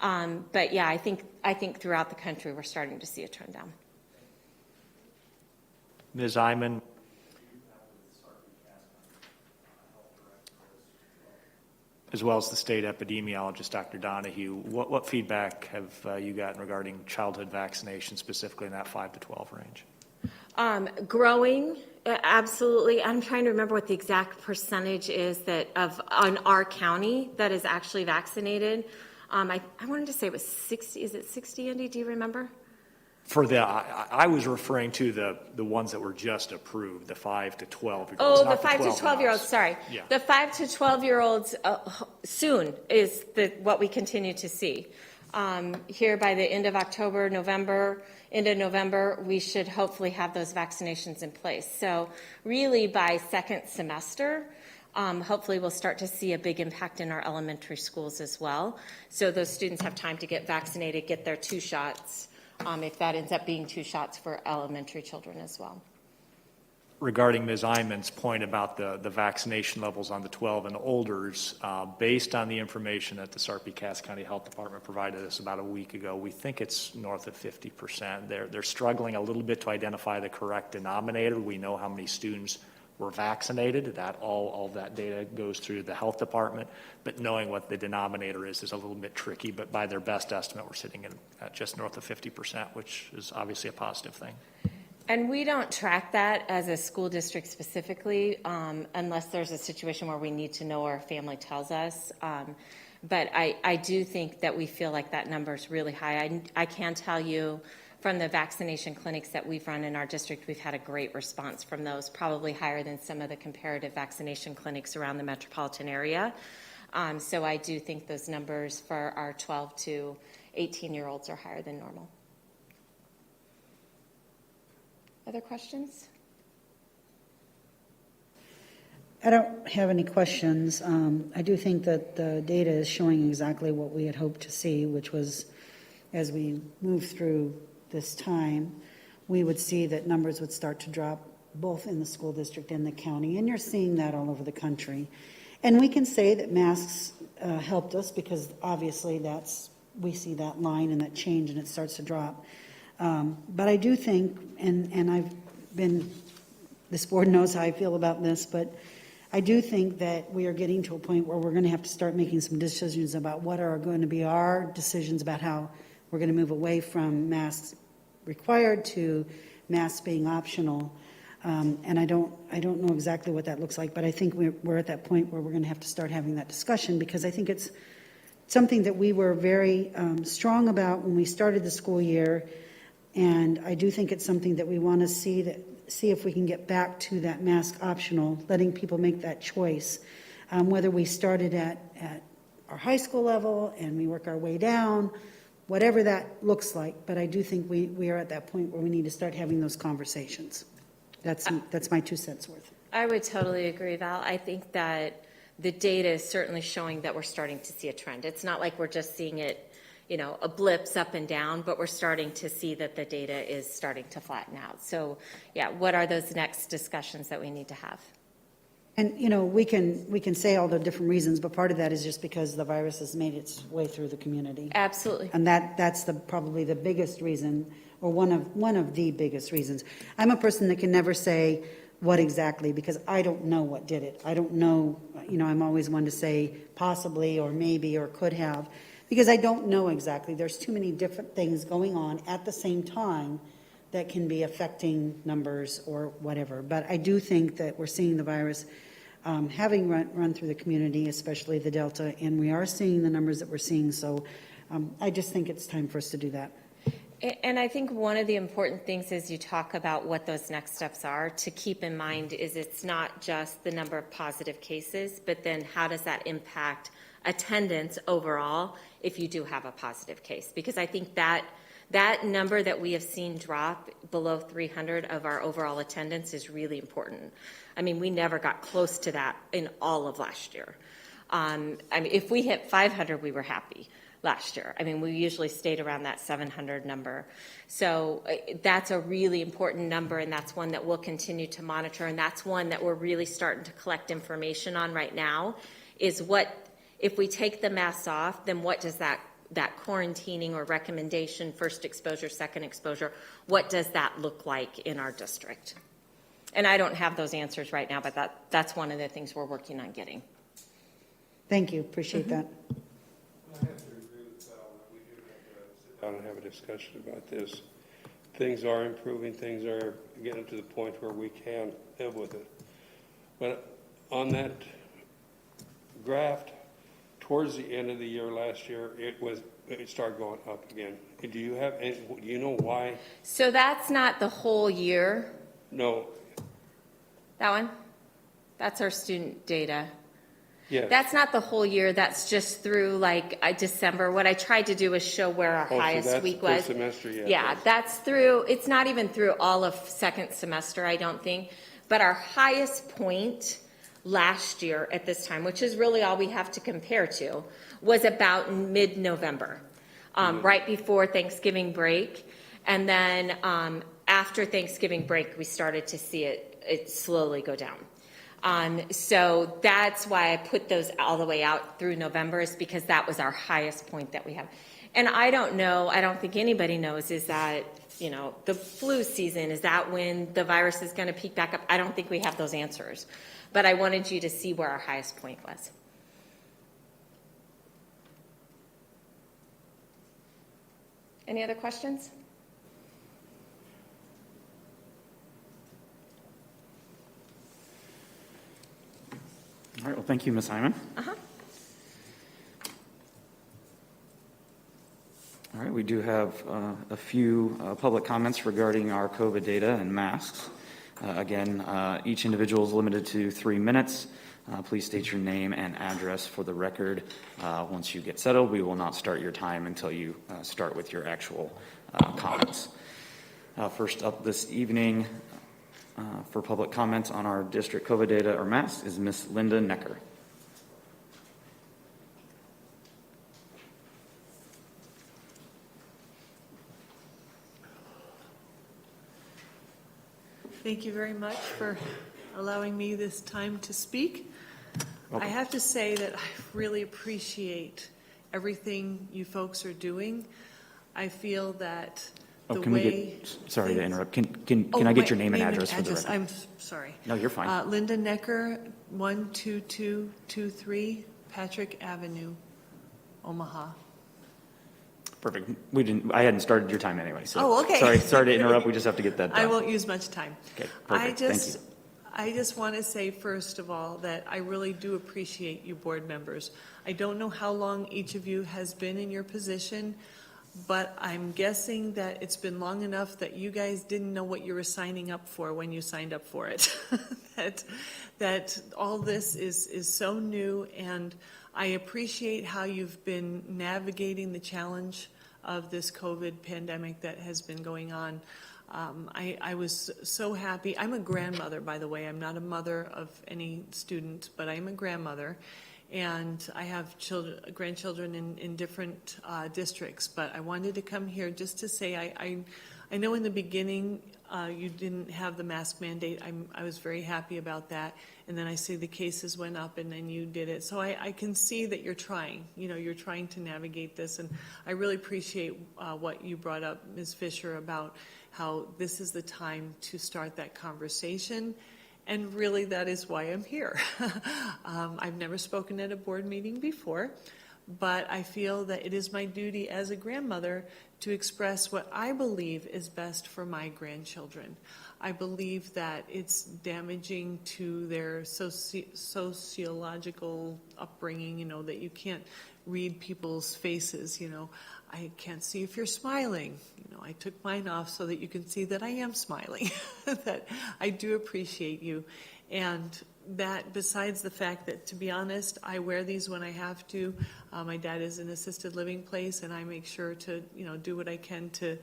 but yeah, I think throughout the country we're starting to see a trend down. Ms. Iman. As well as the state epidemiologist, Dr. Donahue, what feedback have you gotten regarding childhood vaccination, specifically in that 5 to 12 range? Growing, absolutely. I'm trying to remember what the exact percentage is on our county that is actually vaccinated. I wanted to say it was 60. Is it 60, Andy? Do you remember? I was referring to the ones that were just approved, the 5 to 12-year-olds. Oh, the 5 to 12-year-olds, sorry. Yeah. The 5 to 12-year-olds soon is what we continue to see. Here by the end of October, into November, we should hopefully have those vaccinations in place. So really by second semester, hopefully we'll start to see a big impact in our elementary schools as well. So those students have time to get vaccinated, get their 2 shots. If that ends up being 2 shots for elementary children as well. Regarding Ms. Iman's point about the vaccination levels on the 12 and olders, based on the information that the Sarpy County Health Department provided us about a week ago, we think it's north of 50%. They're struggling a little bit to identify the correct denominator. We know how many students were vaccinated. That all of that data goes through the health department, but knowing what the denominator is a little bit tricky. But by their best estimate, we're sitting at just north of 50%, which is obviously a positive thing. And we don't track that as a school district specifically, unless there's a situation where we need to know or a family tells us. But I do think that we feel like that number is really high. I can tell you from the vaccination clinics that we've run in our district, we've had a great response from those, probably higher than some of the comparative vaccination clinics around the metropolitan area. So I do think those numbers for our 12 to 18-year-olds are higher than normal. Other questions? I don't have any questions. I do think that the data is showing exactly what we had hoped to see, which was as we move through this time, we would see that numbers would start to drop both in the school district and the county, and you're seeing that all over the country. And we can say that masks helped us because obviously we see that line and that change and it starts to drop. But I do think, and I've been, this board knows how I feel about this, but I do think that we are getting to a point where we're going to have to start making some decisions about what are going to be our decisions about how we're going to move away from masks required to masks being optional. And I don't know exactly what that looks like, but I think we're at that point where we're going to have to start having that discussion, because I think it's something that we were very strong about when we started the school year, and I do think it's something that we want to see if we can get back to that mask optional, letting people make that choice, whether we started at our high school level and we work our way down, whatever that looks like. But I do think we are at that point where we need to start having those conversations. That's my 2 cents worth. I would totally agree, Val. I think that the data is certainly showing that we're starting to see a trend. It's not like we're just seeing it, a blips up and down, but we're starting to see that the data is starting to flatten out. So, yeah, what are those next discussions that we need to have? And, we can say all the different reasons, but part of that is just because the virus has made its way through the community. Absolutely. And that's probably the biggest reason, or one of the biggest reasons. I'm a person that can never say what exactly, because I don't know what did it. I don't know, I'm always one to say possibly or maybe or could have, because I don't know exactly. There's too many different things going on at the same time that can be affecting numbers or whatever. But I do think that we're seeing the virus having run through the community, especially the Delta, and we are seeing the numbers that we're seeing. So I just think it's time for us to do that. And I think one of the important things as you talk about what those next steps are to keep in mind is it's not just the number of positive cases, but then how does that impact attendance overall if you do have a positive case? Because I think that number that we have seen drop below 300 of our overall attendance is really important. I mean, we never got close to that in all of last year. If we hit 500, we were happy last year. We usually stayed around that 700 number. So that's a really important number, and that's one that we'll continue to monitor, and that's one that we're really starting to collect information on right now, is what, if we take the masks off, then what does that quarantining or recommendation, first exposure, second exposure, what does that look like in our district? And I don't have those answers right now, but that's one of the things we're working on getting. Thank you. Appreciate that. I have to agree with Val that we do have to sit down and have a discussion about this. Things are improving. Things are getting to the point where we can live with it. But on that graph, towards the end of the year last year, it started going up again. Do you know why? So that's not the whole year. No. That one? That's our student data. Yes. That's not the whole year. That's just through December. What I tried to do is show where our highest week was. First semester, yeah. Yeah, that's through, it's not even through all of second semester, I don't think. But our highest point last year at this time, which is really all we have to compare to, was about mid-November, right before Thanksgiving break. And then after Thanksgiving break, we started to see it slowly go down. So that's why I put those all the way out through November, is because that was our highest point that we have. And I don't know, I don't think anybody knows, is that, the flu season, is that when the virus is going to peak back up? I don't think we have those answers. But I wanted you to see where our highest point was. Any other questions? All right, well, thank you, Ms. Hyman. Uh-huh. All right, we do have a few public comments regarding our COVID data and masks. Again, each individual is limited to 3 minutes. Please state your name and address for the record. Once you get settled, we will not start your time until you start with your actual comments. First up this evening for public comments on our district COVID data or masks is Ms. Linda Necker. Thank you very much for allowing me this time to speak. Welcome. I have to say that I really appreciate everything you folks are doing. I feel that the can we way. get, sorry to things- interrupt, can Oh, I get your my name and name address for the record? I'm sorry. No, you're fine. Linda Necker, 12223 Patrick Avenue, Omaha. Perfect. I hadn't started your time anyway, so. Oh, okay. Sorry to interrupt, we just have to get that done. I won't use much time. Okay, perfect, thank you. I just want to say, first of all, that I really do appreciate you board members. I don't know how long each of you has been in your position, but I'm guessing that it's been long enough that you guys didn't know what you were signing up for when you signed up for it. That all this is so new, and I appreciate how you've been navigating the challenge of this COVID pandemic that has been going on. I was so happy. I'm a grandmother, by the way. I'm not a mother of any student, but I'm a grandmother. And I have grandchildren in different districts. But I wanted to come here just to say I know in the beginning you didn't have the mask mandate. I was very happy about that. And then I see the cases went up and then you did it. So I can see that you're trying. You're trying to navigate this. And I really appreciate what you brought up, Ms. Fisher, about how this is the time to start that conversation. And really, that is why I'm here. I've never spoken at a board meeting before, but I feel that it is my duty as a grandmother to express what I believe is best for my grandchildren. I believe that it's damaging to their sociological upbringing, that you can't read people's faces, I can't see if you're smiling. I took mine off so that you can see that I am smiling, that I do appreciate you. And that besides the fact that, to be honest, I wear these when I have to. My dad is in an assisted living place, and I make sure to, do what I can to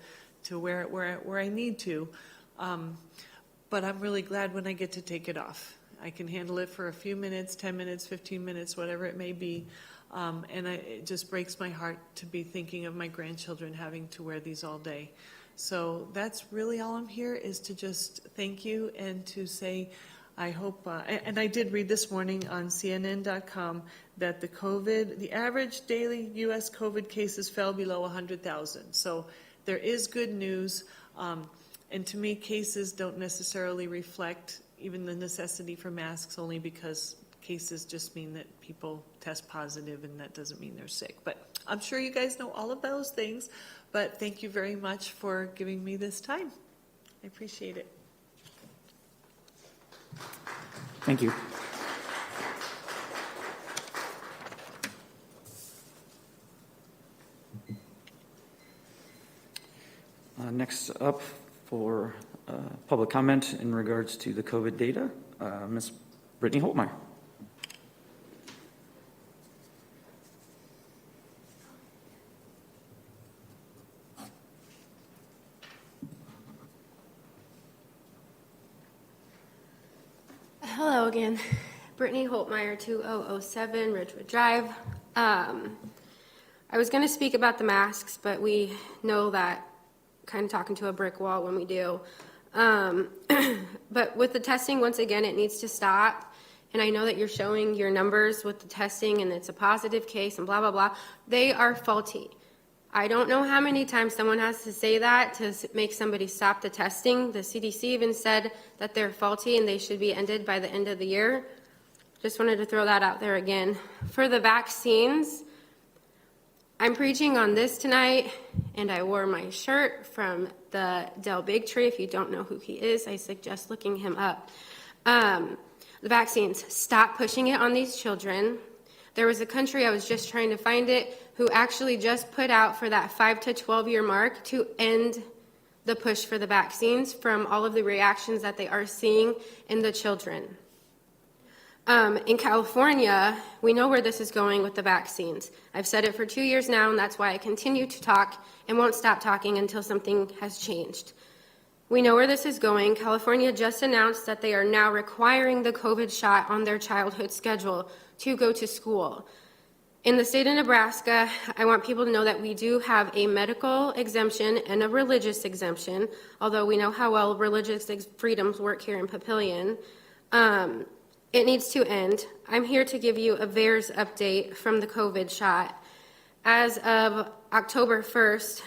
wear it where I need to. But I'm really glad when I get to take it off. I can handle it for a few minutes, 10 minutes, 15 minutes, whatever it may be. And it just breaks my heart to be thinking of my grandchildren having to wear these all day. So that's really all I'm here, is to just thank you and to say, I hope, and I did read this morning on CNN.com that the average daily U.S. COVID cases fell below 100,000. So there is good news. And to me, cases don't necessarily reflect even the necessity for masks, only because cases just mean that people test positive, and that doesn't mean they're sick. But I'm sure you guys know all of those things, but thank you very much for giving me this time. I appreciate it. Thank you. Next up for public comment in regards to the COVID data, Ms. Brittany Holtmeyer. Hello again. Brittany Holtmeyer, 2007 Ridgewood Drive. I was going to speak about the masks, but we know that kind of talking to a brick wall when we do. But with the testing, once again, it needs to stop. And I know that you're showing your numbers with the testing and it's a positive case and blah, blah, blah. They are faulty. I don't know how many times someone has to say that to make somebody stop the testing. The CDC even said that they're faulty and they should be ended by the end of the year. Just wanted to throw that out there again. For the vaccines, I'm preaching on this tonight, and I wore my shirt from the Del Bigtree. If you don't know who he is, I suggest looking him up. The vaccines, stop pushing it on these children. There was a country, I was just trying to find it, who actually just put out for that 5 to 12 year mark to end the push for the vaccines from all of the reactions that they are seeing in the children. In California, we know where this is going with the vaccines. I've said it for 2 years now, and that's why I continue to talk and won't stop talking until something has changed. We know where this is going. California just announced that they are now requiring the COVID shot on their childhood schedule to go to school. In the state of Nebraska, I want people to know that we do have a medical exemption and a religious exemption, although we know how well religious freedoms work here in Papillion. It needs to end. I'm here to give you a VAERS update from the COVID shot. As of October 1st,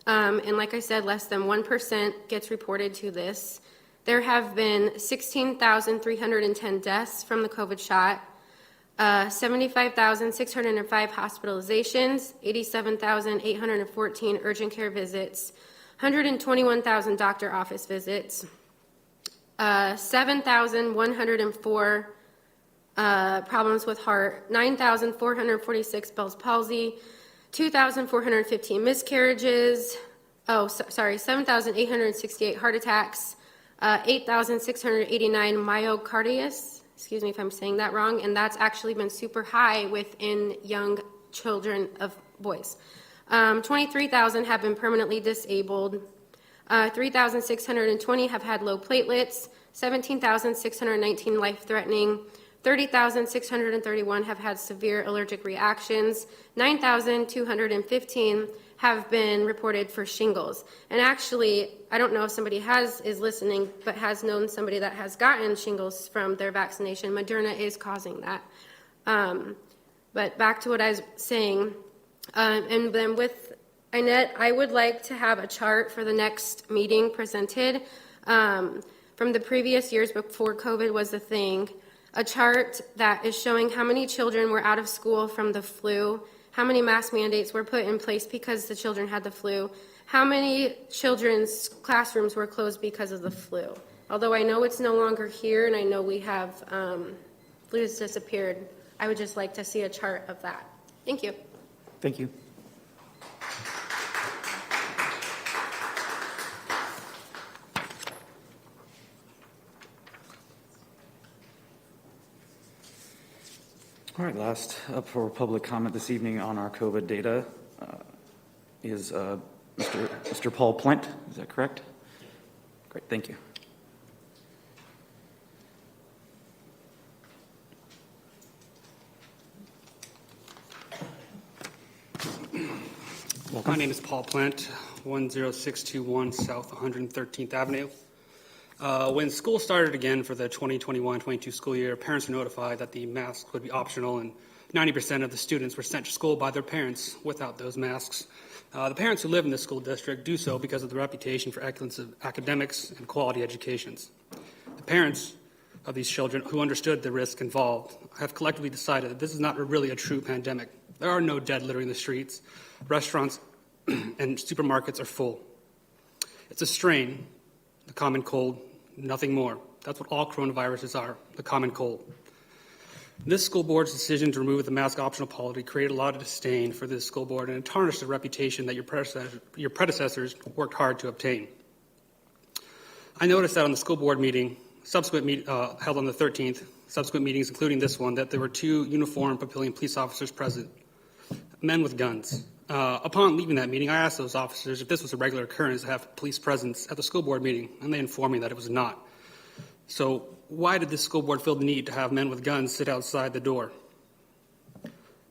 And like I said, less than 1% gets reported to this. There have been 16,310 deaths from the COVID shot, 75,605 hospitalizations, 87,814 urgent care visits, 121,000 doctor office visits, 7,104 problems with heart, 9,446 Bell's palsy, 2,415 miscarriages, 7,868 heart attacks, 8,689 myocarditis, excuse me if I'm saying that wrong, and that's actually been super high within young children of boys. 23,000 have been permanently disabled, 3,620 have had low platelets, 17,619 life-threatening, 30,631 have had severe allergic reactions, 9,215 have been reported for shingles. And actually, I don't know if somebody is listening, but has known somebody that has gotten shingles from their vaccination. Moderna is causing that. But back to what I was saying, and then with Annette, I would like to have a chart for the next meeting presented from the previous years before COVID was a thing, a chart that is showing how many children were out of school from the flu, how many mask mandates were put in place because the children had the flu, how many children's classrooms were closed because of the flu. Although I know it's no longer here and I know we have flu has disappeared, I would just like to see a chart of that. Thank you. Thank you. All right, last up for public comment this evening on our COVID data is Mr. Paul Plent. Is that correct? Great, thank you. My name is Paul Plent, 10621 South 113th Avenue. When school started again for the 2021-22 school year, parents were notified that the masks would be optional, and 90% of the students were sent to school by their parents without those masks. The parents who live in the school district do so because of the reputation for excellence of academics and quality educations. The parents of these children who understood the risk involved have collectively decided that this is not really a true pandemic. There are no dead littering the streets. Restaurants and supermarkets are full. It's a strain, the common cold, nothing more. That's what all coronaviruses are, the common cold. This school board's decision to remove the mask optional policy created a lot of disdain for this school board, and it tarnished the reputation that your predecessors worked hard to obtain. I noticed that on the school board meeting, held on the 13th, subsequent meetings, including this one, that there were 2 uniformed Papillion police officers present, men with guns. Upon leaving that meeting, I asked those officers if this was a regular occurrence to have police presence at the school board meeting, and they informed me that it was not. So why did this school board feel the need to have men with guns sit outside the door?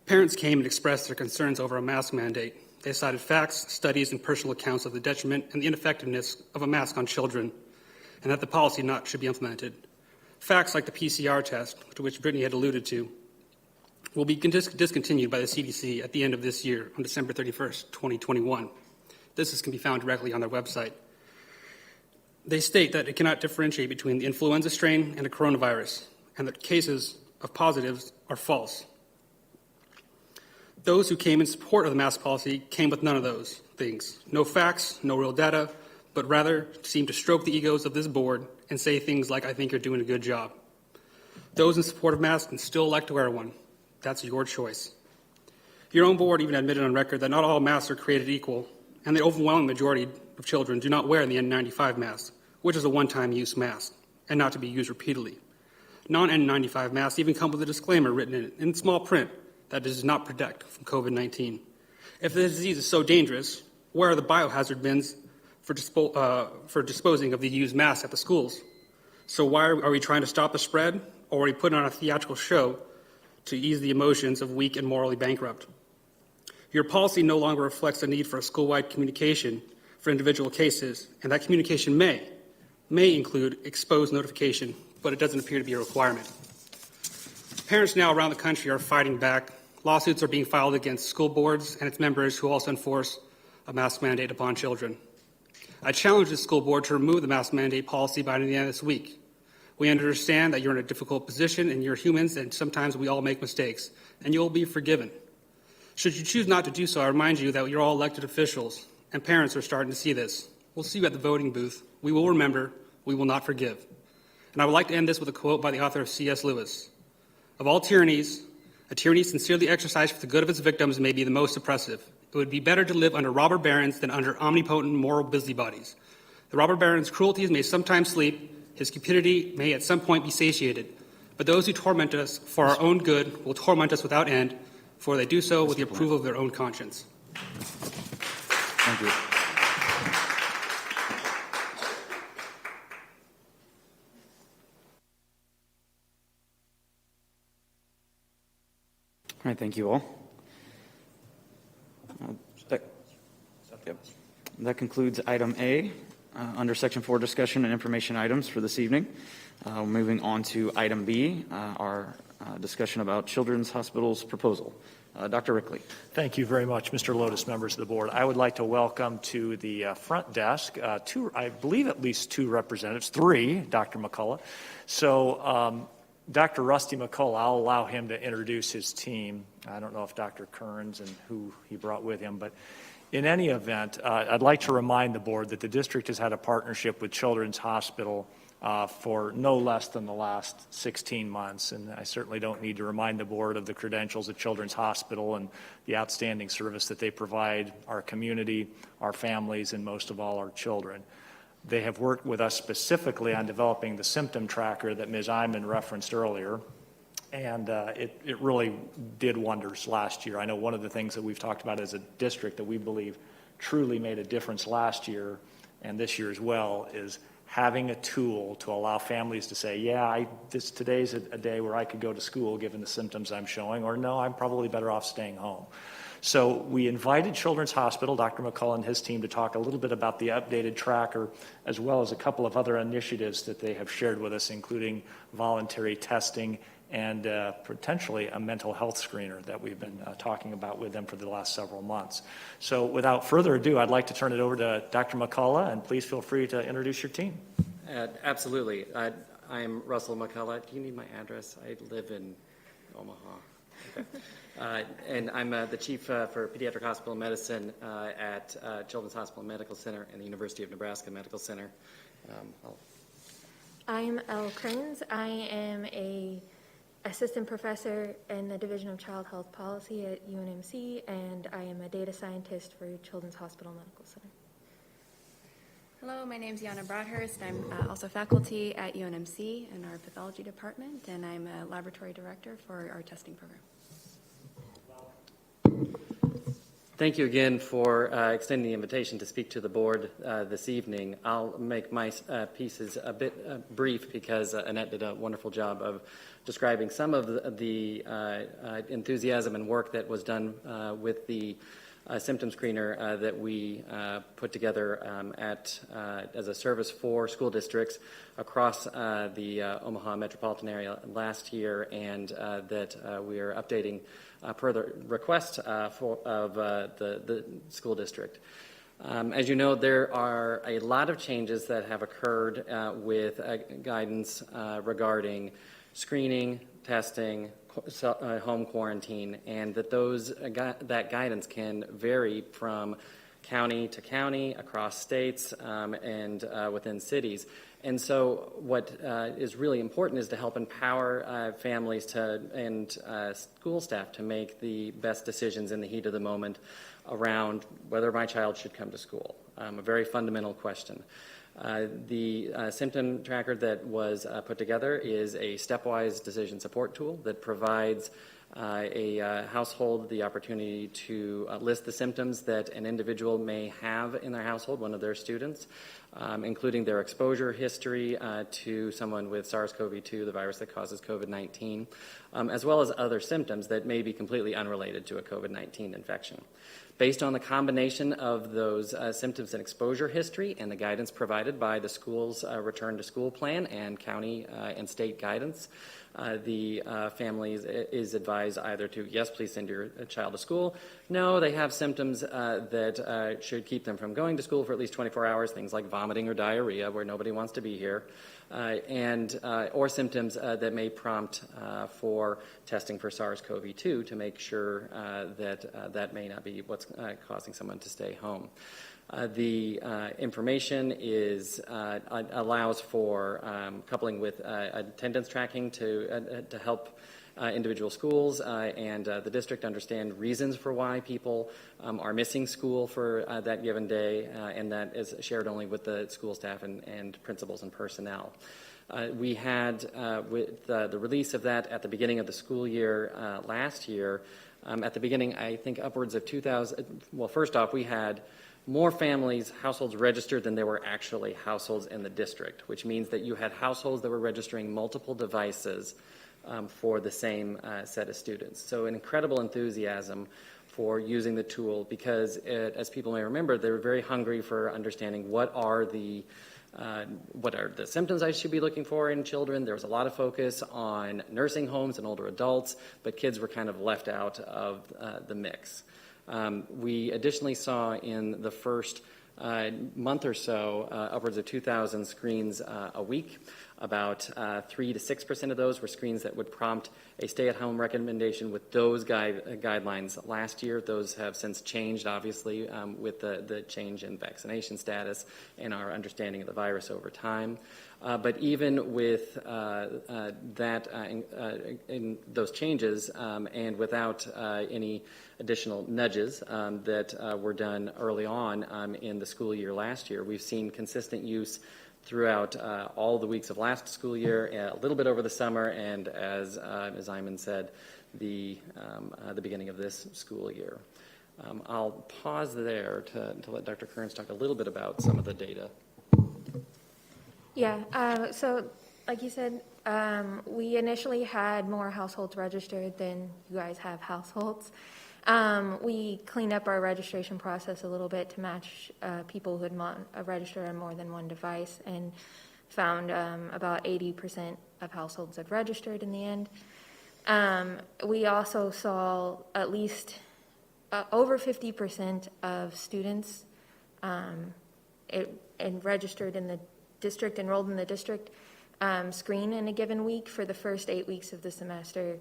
Parents came and expressed their concerns over a mask mandate. They cited facts, studies, and personal accounts of the detriment and the ineffectiveness of a mask on children, and that the policy should be implemented. Facts like the PCR test, to which Brittany had alluded to, will be discontinued by the CDC at the end of this year on December 31st, 2021. This can be found directly on their website. They state that it cannot differentiate between the influenza strain and the coronavirus, and that cases of positives are false. Those who came in support of the mask policy came with none of those things. No facts, no real data, but rather seem to stroke the egos of this board and say things like, "I think you're doing a good job." Those in support of masks can still elect to wear one. That's your choice. Your own board even admitted on record that not all masks are created equal, and the overwhelming majority of children do not wear the N95 mask, which is a one-time use mask and not to be used repeatedly. Non-N95 masks even come with a disclaimer written in small print that does not protect from COVID-19. If the disease is so dangerous, where are the biohazard bins for disposing of the used masks at the schools? So why are we trying to stop the spread, or are we putting on a theatrical show to ease the emotions of weak and morally bankrupt? Your policy no longer reflects the need for a school-wide communication for individual cases, and that communication may include exposed notification, but it doesn't appear to be a requirement. Parents now around the country are fighting back. Lawsuits are being filed against school boards and its members who also enforce a mask mandate upon children. I challenge the school board to remove the mask mandate policy by the end of this week. We understand that you're in a difficult position and you're humans, and sometimes we all make mistakes, and you'll be forgiven. Should you choose not to do so, I remind you that you're all elected officials, and parents are starting to see this. We'll see you at the voting booth. We will remember. We will not forgive. And I would like to end this with a quote by the author of C.S. Lewis. Of all tyrannies, a tyranny sincerely exercised for the good of its victims may be the most oppressive. It would be better to live under robber barons than under omnipotent moral busybodies. The robber baron's cruelties may sometimes sleep, his cupidity may at some point be satiated, but those who torment us for our own good will torment us without end, for they do so with the approval of their own conscience. Thank you. All right, thank you all. That concludes item A under Section 4 discussion and information items for this evening. Moving on to item B, our discussion about Children's Hospital's proposal. Dr. Rickley. Thank you very much, Mr. Lotus, members of the board. I would like to welcome to the front desk I believe at least two representatives, three, Dr. McCullough. So Dr. Rusty McCullough, I'll allow him to introduce his team. I don't know if Dr. Kearns and who he brought with him, but in any event, I'd like to remind the board that the district has had a partnership with Children's Hospital for no less than the last 16 months, and I certainly don't need to remind the board of the credentials of Children's Hospital and the outstanding service that they provide our community, our families, and most of all, our children. They have worked with us specifically on developing the Symptom Tracker that Ms. Iman referenced earlier, and it really did wonders last year. I know one of the things that we've talked about as a district that we believe truly made a difference last year and this year as well is having a tool to allow families to say, yeah, today's a day where I could go to school given the symptoms I'm showing, or no, I'm probably better off staying home. So we invited Children's Hospital, Dr. McCullough and his team, to talk a little bit about the updated tracker, as well as a couple of other initiatives that they have shared with us, including voluntary testing and potentially a mental health screener that we've been talking about with them for the last several months. So without further ado, I'd like to turn it over to Dr. McCullough, and please feel free to introduce your team. Absolutely. I'm Russell McCullough. Do you need my address? I live in Omaha. Okay. And I'm the chief for pediatric hospital medicine at Children's Hospital Medical Center and the University of Nebraska Medical Center. I'm Elle Kearns. I am a assistant professor in the Division of Child Health Policy at UNMC, and I am a data scientist for Children's Hospital Medical Center. Hello, my name is Yana Broadhurst. I'm also faculty at UNMC in our pathology department, and I'm a laboratory director for our testing program. Thank you again for extending the invitation to speak to the board this evening. I'll make my pieces a bit brief because Annette did a wonderful job of describing some of the enthusiasm and work that was done with the symptom screener that we put together as a service for school districts across the Omaha metropolitan area last year, and that we are updating per the request of the school district. As you know, there are a lot of changes that have occurred with guidance regarding screening, testing, home quarantine, and that that guidance can vary from county to county, across states, and within cities. And so what is really important is to help empower families and school staff to make the best decisions in the heat of the moment around whether my child should come to school, a very fundamental question. The symptom tracker that was put together is a stepwise decision support tool that provides a household the opportunity to list the symptoms that an individual may have in their household, one of their students, including their exposure history to someone with SARS-CoV-2, the virus that causes COVID-19, as well as other symptoms that may be completely unrelated to a COVID-19 infection. Based on the combination of those symptoms and exposure history and the guidance provided by the school's return to school plan and county and state guidance, the family is advised either to, yes, please send your child to school. No, they have symptoms that should keep them from going to school for at least 24 hours, things like vomiting or diarrhea, where nobody wants to be here, or symptoms that may prompt for testing for SARS-CoV-2 to make sure that may not be what's causing someone to stay home. The information allows for coupling with attendance tracking to help individual schools and the district understand reasons for why people are missing school for that given day, and that is shared only with the school staff and principals and personnel. We had, with the release of that at the beginning of the school year last year, at the beginning, I think upwards of 2,000, well, first off, we had more families, households registered than there were actually households in the district, which means that you had households that were registering multiple devices for the same set of students. So an incredible enthusiasm for using the tool because, as people may remember, they were very hungry for understanding what are the symptoms I should be looking for in children. There was a lot of focus on nursing homes and older adults, but kids were kind of left out of the mix. We additionally saw in the first month or so upwards of 2,000 screens a week. About 3 to 6% of those were screens that would prompt a stay-at-home recommendation with those guidelines last year. Those have since changed, obviously, with the change in vaccination status and our understanding of the virus over time. But even with that in those changes and without any additional nudges that were done early on in the school year last year, we've seen consistent use throughout all the weeks of last school year, a little bit over the summer, and as Iman said, the beginning of this school year. I'll pause there to let Dr. Kearns talk a little bit about some of the data. Yeah, so like you said, we initially had more households registered than you guys have households. We cleaned up our registration process a little bit to match people who had registered on more than one device and found about 80% of households had registered in the end. We also saw at least over 50% of students registered in the district, enrolled in the district, screen in a given week for the first 8 weeks of the semester,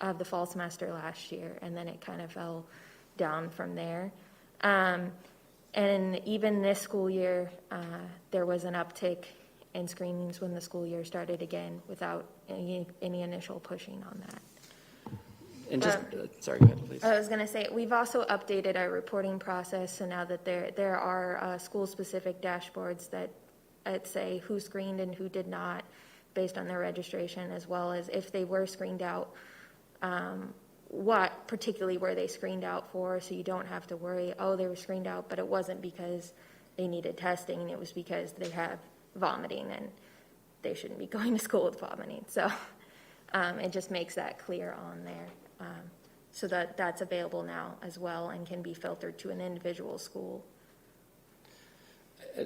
of the fall semester last year, and then it kind of fell down from there. And even this school year, there was an uptick in screenings when the school year started again without any initial pushing on that. And just, sorry, go ahead, please. I was going to say, we've also updated our reporting process, so now that there are school-specific dashboards that say who screened and who did not based on their registration, as well as if they were screened out, what particularly were they screened out for, so you don't have to worry, oh, they were screened out, but it wasn't because they needed testing, it was because they have vomiting and they shouldn't be going to school with vomiting. So it just makes that clear on there. So that's available now as well and can be filtered to an individual school.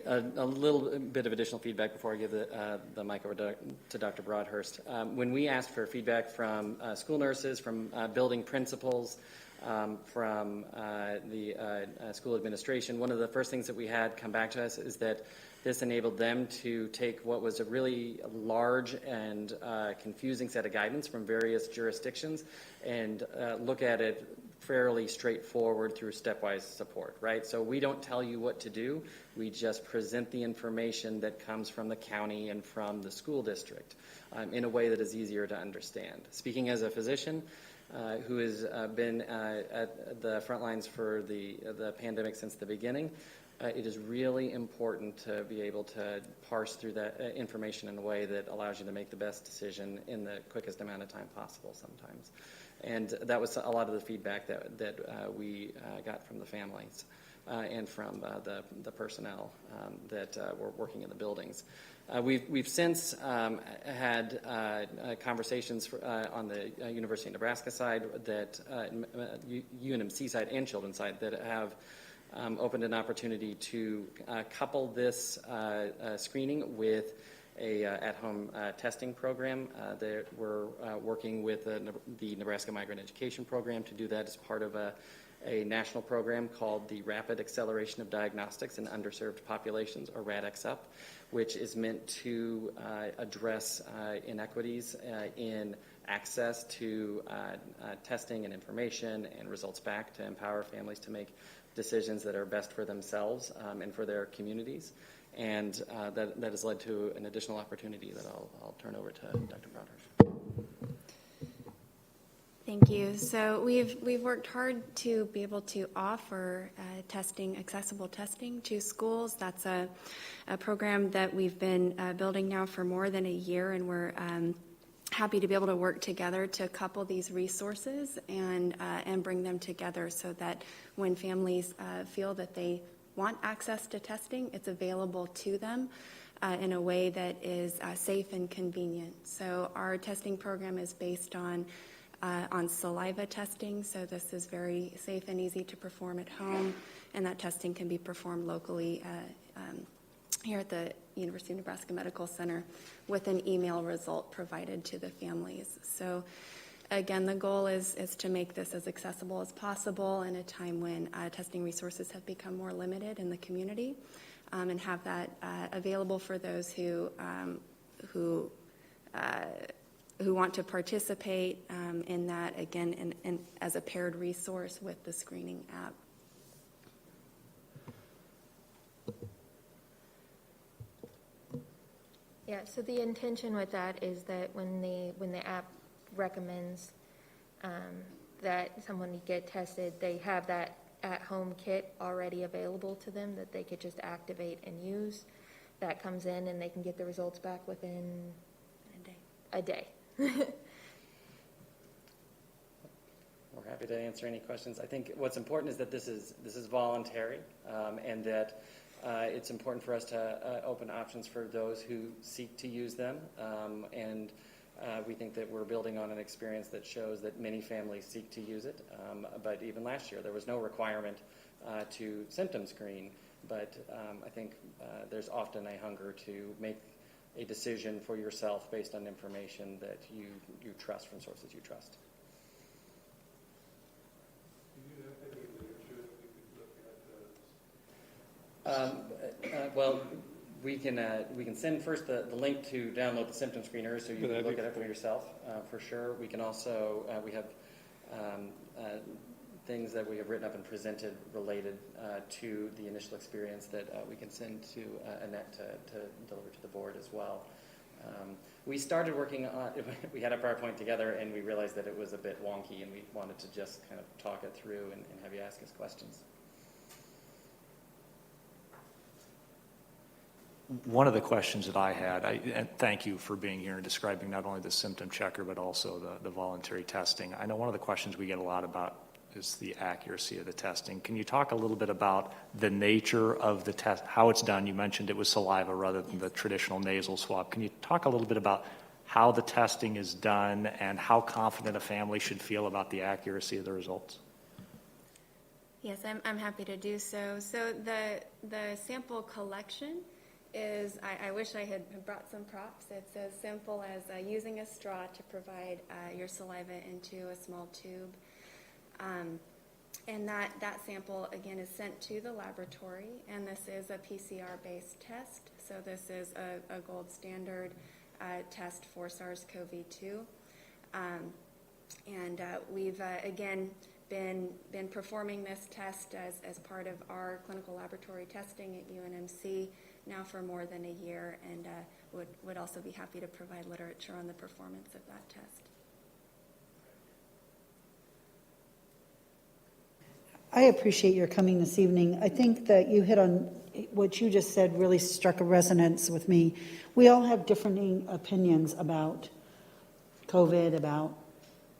A little bit of additional feedback before I give the mic over to Dr. Broadhurst. When we asked for feedback from school nurses, from building principals, from the school administration, one of the first things that we had come back to us is that this enabled them to take what was a really large and confusing set of guidance from various jurisdictions and look at it fairly straightforward through stepwise support, right? So we don't tell you what to do. We just present the information that comes from the county and from the school district in a way that is easier to understand. Speaking as a physician who has been at the front lines for the pandemic since the beginning, it is really important to be able to parse through that information in a way that allows you to make the best decision in the quickest amount of time possible sometimes. And that was a lot of the feedback that we got from the families. and from the personnel that were working in the buildings. We've since had conversations on the University of Nebraska side, that UNMC side and children's side, that have opened an opportunity to couple this screening with a at-home testing program. We're working with the Nebraska Migrant Education Program to do that as part of a national program called the Rapid Acceleration of Diagnostics in Underserved Populations, or RADXUP, which is meant to address inequities in access to testing and information and results back, to empower families to make decisions that are best for themselves and for their communities. And that has led to an additional opportunity that I'll turn over to Dr. Broadhurst. Thank you. So we've worked hard to be able to offer testing, accessible testing to schools. That's a program that we've been building now for more than a year, and we're happy to be able to work together to couple these resources and bring them together so that when families feel that they want access to testing, it's available to them in a way that is safe and convenient. So our testing program is based on saliva testing, so this is very safe and easy to perform at home, and that testing can be performed locally here at the University of Nebraska Medical Center with an email result provided to the families. So again, the goal is to make this as accessible as possible in a time when testing resources have become more limited in the community, and have that available for those who want to participate in that, again, in as a paired resource with the screening app. Yeah, so the intention with that is that when the app recommends that someone get tested, they have that at-home kit already available to them that they could just activate and use. That comes in and they can get the results back within a day. We're happy to answer any questions. I think what's important is that this is voluntary, and that it's important for us to open options for those who seek to use them, and we think that we're building on an experience that shows that many families seek to use it. But even last year, there was no requirement to symptom screen, but I think there's often a hunger to make a decision for yourself based on information that you trust from sources you trust. Well, we can send first the link to download the symptom screener so you can look at it for yourself, for sure. We can also, we have things that we have written up and presented related to the initial experience that we can send to Annette to deliver to the board as well. We started working on, we had a PowerPoint together and we realized that it was a bit wonky, and we wanted to just kind of talk it through and have you ask us questions. One of the questions that I had, and thank you for being here and describing not only the symptom checker, but also the voluntary testing. I know one of the questions we get a lot about is the accuracy of the testing. Can you talk a little bit about the nature of the test, how it's done? You mentioned it was saliva rather than the traditional nasal swab. Can you talk a little bit about how the testing is done and how confident a family should feel about the accuracy of the results? Yes, I'm happy to do so. So the sample collection is, I wish I had brought some props. It's as simple as using a straw to provide your saliva into a small tube. And that sample, again, is sent to the laboratory, and this is a PCR-based test. So this is a gold standard test for SARS-CoV-2. And we've, again, been performing this test as part of our clinical laboratory testing at UNMC now for more than a year, and would also be happy to provide literature on the performance of that test. I appreciate your coming this evening. I think that you hit on what you just said, really struck a resonance with me. We all have different opinions about COVID, about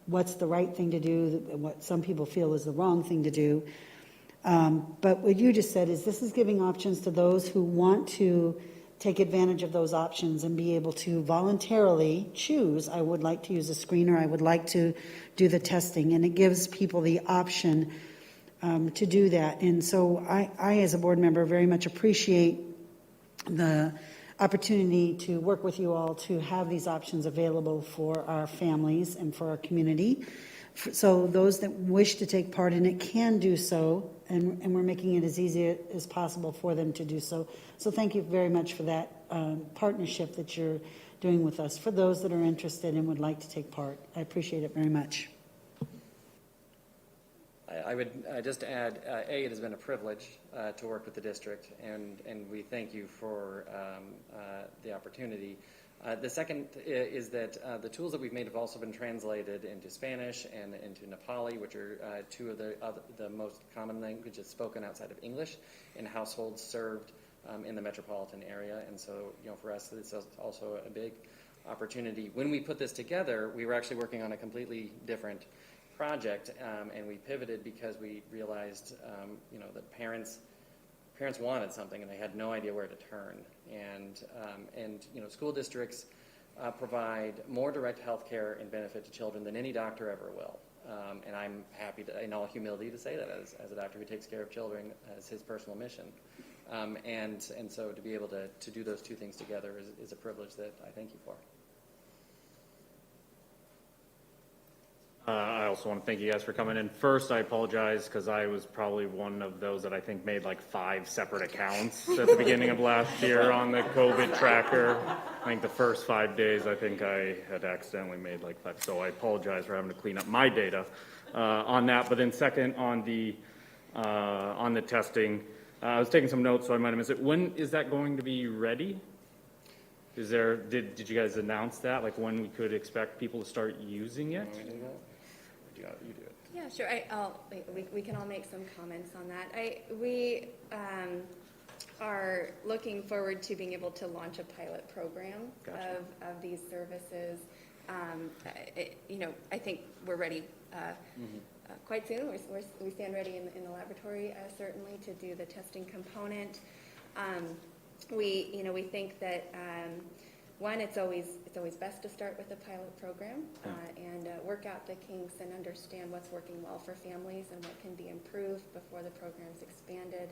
what's the right thing to do, what some people feel is the wrong thing to do. But what you just said is this is giving options to those who want to take advantage of those options and be able to voluntarily choose, I would like to use a screener, I would like to do the testing, and it gives people the option to do that. And so I, as a board member, very much appreciate the opportunity to work with you all to have these options available for our families and for our community. So those that wish to take part in it can do so, and we're making it as easy as possible for them to do so. So thank you very much for that partnership that you're doing with us. For those that are interested and would like to take part, I appreciate it very much. I would just add, it has been a privilege to work with the district, and we thank you for the opportunity. The second is that the tools that we've made have also been translated into Spanish and into Nepali, which are two of the most common languages spoken outside of English in households served in the metropolitan area. And so, for us, this is also a big opportunity. When we put this together, we were actually working on a completely different project, and we pivoted because we realized, that parents wanted something and they had no idea where to turn. And school districts provide more direct health care and benefit to children than any doctor ever will. And I'm happy to, in all humility, to say that as a doctor who takes care of children as his personal mission. And so to be able to do those two things together is a privilege that I thank you for. I also want to thank you guys for coming in. First, I apologize because I was probably one of those that I think made like 5 separate accounts at the beginning of last year on the COVID tracker. I think the first 5 days, I think I had accidentally made like 5. So I apologize for having to clean up my data on that. But then second, on the testing, I was taking some notes, so I might have missed it. When is that going to be ready? Did you guys announce that? Like when we could expect people to start using it? You do it. Yeah, sure. We can all make some comments on that. We are looking forward to being able to launch a pilot program of these services. I think we're ready quite soon. We stand ready in the laboratory certainly to do the testing component. We think that one, it's always best to start with a pilot program and work out the kinks and understand what's working well for families and what can be improved before the program's expanded.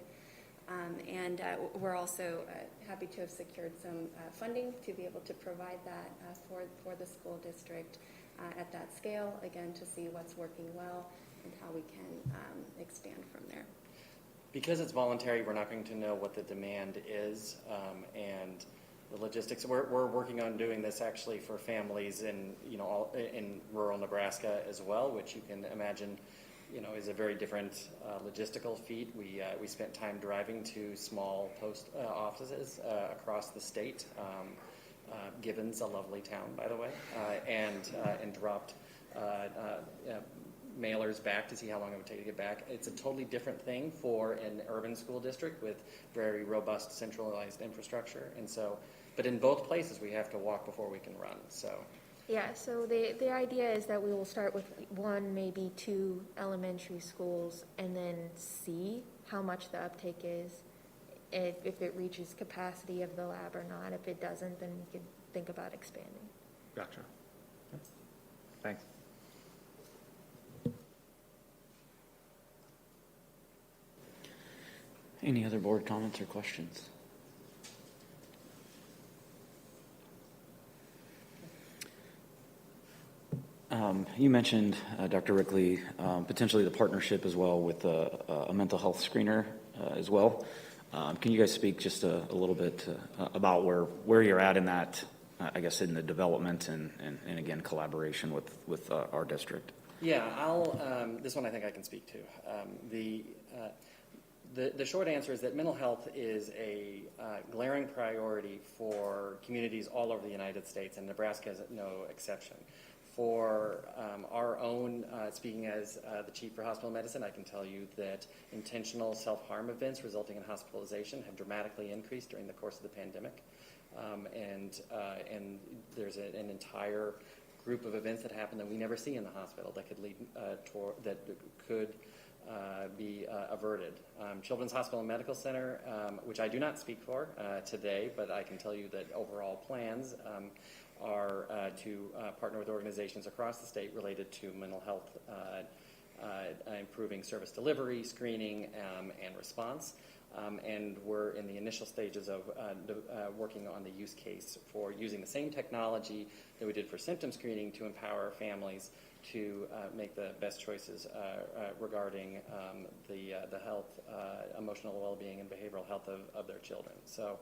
And we're also happy to have secured some funding to be able to provide that for the school district at that scale, again, to see what's working well and how we can expand from there. Because it's voluntary, we're not going to know what the demand is and the logistics. We're working on doing this actually for families in rural Nebraska as well, which you can imagine is a very different logistical feat. We spent time driving to small post offices across the state. Gibbon's a lovely town, by the way, and dropped mailers back to see how long it would take to get back. It's a totally different thing for an urban school district with very robust centralized infrastructure. And so, but in both places we have to walk before we can run. So Yeah, so the idea is that we will start with 1, maybe 2 elementary schools and then see how much the uptake is, if it reaches capacity of the lab or not. If it doesn't, then we could think about expanding. Gotcha. Thanks. Any other board comments or questions? You mentioned, Dr. Rickley, potentially the partnership as well with a mental health screener as well. Can you guys speak just a little bit about where you're at in that, I guess, in the development and again, collaboration with our district? Yeah, this one I think I can speak to. The short answer is that mental health is a glaring priority for communities all over the United States, and Nebraska is no exception. For our own, speaking as the chief for hospital medicine, I can tell you that intentional self-harm events resulting in hospitalization have dramatically increased during the course of the pandemic. And there's an entire group of events that happen that we never see in the hospital that could lead be averted. Children's Hospital and Medical Center, which I do not speak for today, but I can tell you that overall plans are to partner with organizations across the state related to mental health, improving service delivery, screening, and response. And we're in the initial stages of working on the use case for using the same technology that we did for symptom screening to empower families to make the best choices regarding the health, emotional well-being, and behavioral health of their children. So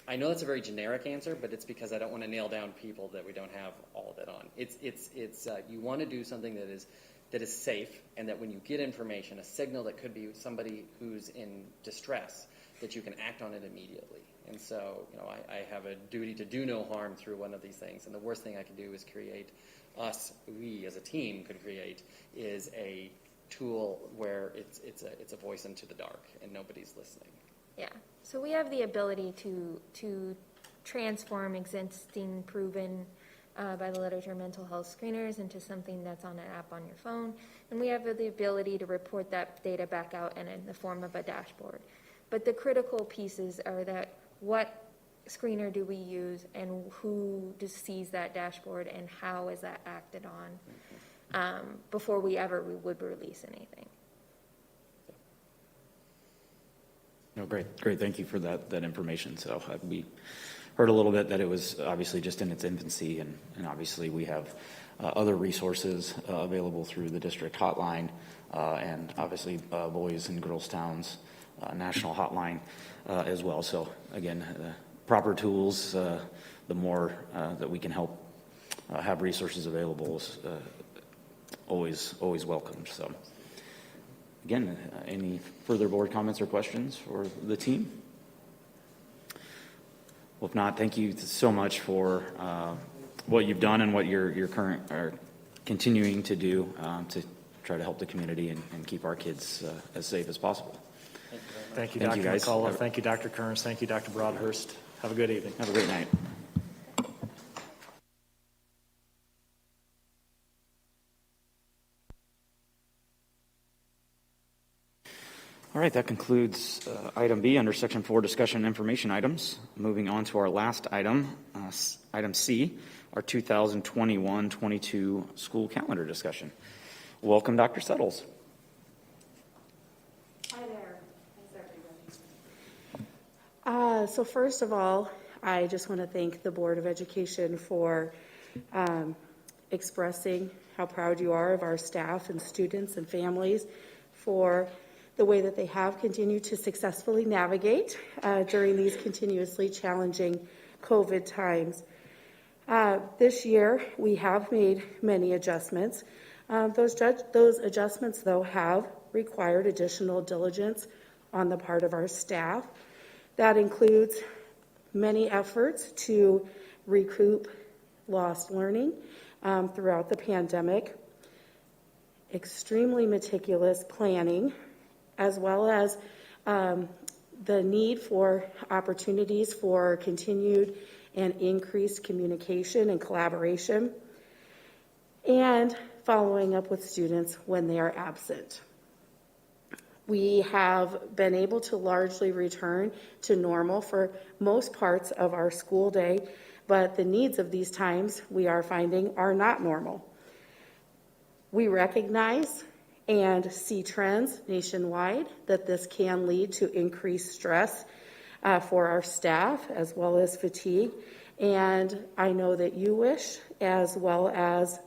I know that's a very generic answer, but it's because I don't want to nail down people that we don't have all of it on. It's you want to do something that is safe, and that when you get information, a signal that could be somebody who's in distress, that you can act on it immediately. And so, I have a duty to do no harm through one of these things, and the worst thing I can do is we as a team could create is a tool where it's a voice into the dark and nobody's listening. Yeah, so we have the ability to transform existing proven by the literature mental health screeners into something that's on an app on your phone, and we have the ability to report that data back out in the form of a dashboard. But the critical pieces are that what screener do we use, and who just sees that dashboard, and how is that acted on before we would release anything. No, great. Thank you for that information. So we heard a little bit that it was obviously just in its infancy, and obviously we have other resources available through the district hotline, and obviously Boys and Girls Towns national hotline as well. So again, proper tools, the more that we can help have resources available is always welcomed. So again, any further board comments or questions for the team? Well, if not, thank you so much for what you've done and what you're continuing to do to try to help the community and keep our kids as safe as possible. Thank you, Thank Dr. you, guys. McCullough. Thank you, Dr. Kearns. Thank you, Dr. Broadhurst. Have a good evening. Have a great night. All right, that concludes item B under section 4, discussion and information items. Moving on to our last item, item C, our 2021-22 school calendar discussion. Welcome, Dr. Settles. Hi there. Thanks, everybody. So first of all, I just want to thank the Board of Education for expressing how proud you are of our staff and students and families for the way that they have continued to successfully navigate during these continuously challenging COVID times. This year, we have made many adjustments. Those adjustments, though, have required additional diligence on the part of our staff. That includes many efforts to recoup lost learning throughout the pandemic, extremely meticulous planning, as well as the need for opportunities for continued and increased communication and collaboration, and following up with students when they are absent. We have been able to largely return to normal for most parts of our school day, but the needs of these times we are finding are not normal. We recognize and see trends nationwide that this can lead to increased stress for our staff as well as fatigue. And I know that you wish, as well as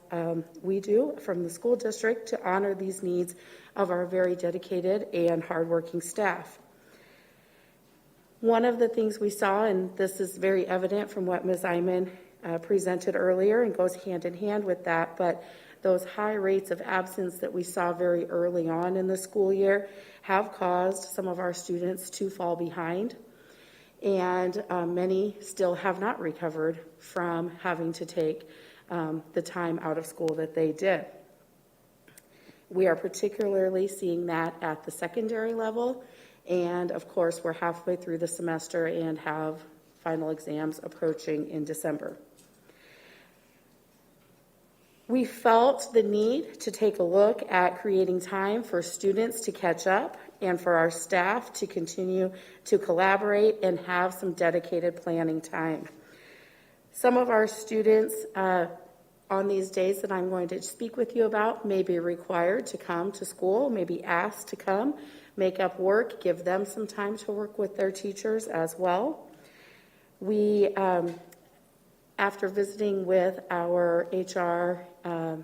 we do from the school district, to honor these needs of our very dedicated and hardworking staff. One of the things we saw, and this is very evident from what Ms. Iman presented earlier and goes hand in hand with that, but those high rates of absence that we saw very early on in the school year have caused some of our students to fall behind, and many still have not recovered from having to take the time out of school that they did. We are particularly seeing that at the secondary level, and of course we're halfway through the semester and have final exams approaching in December. We felt the need to take a look at creating time for students to catch up and for our staff to continue to collaborate and have some dedicated planning time. Some of our students on these days that I'm going to speak with you about may be required to come to school, may be asked to come, make up work, give them some time to work with their teachers as well. We, after visiting with our HR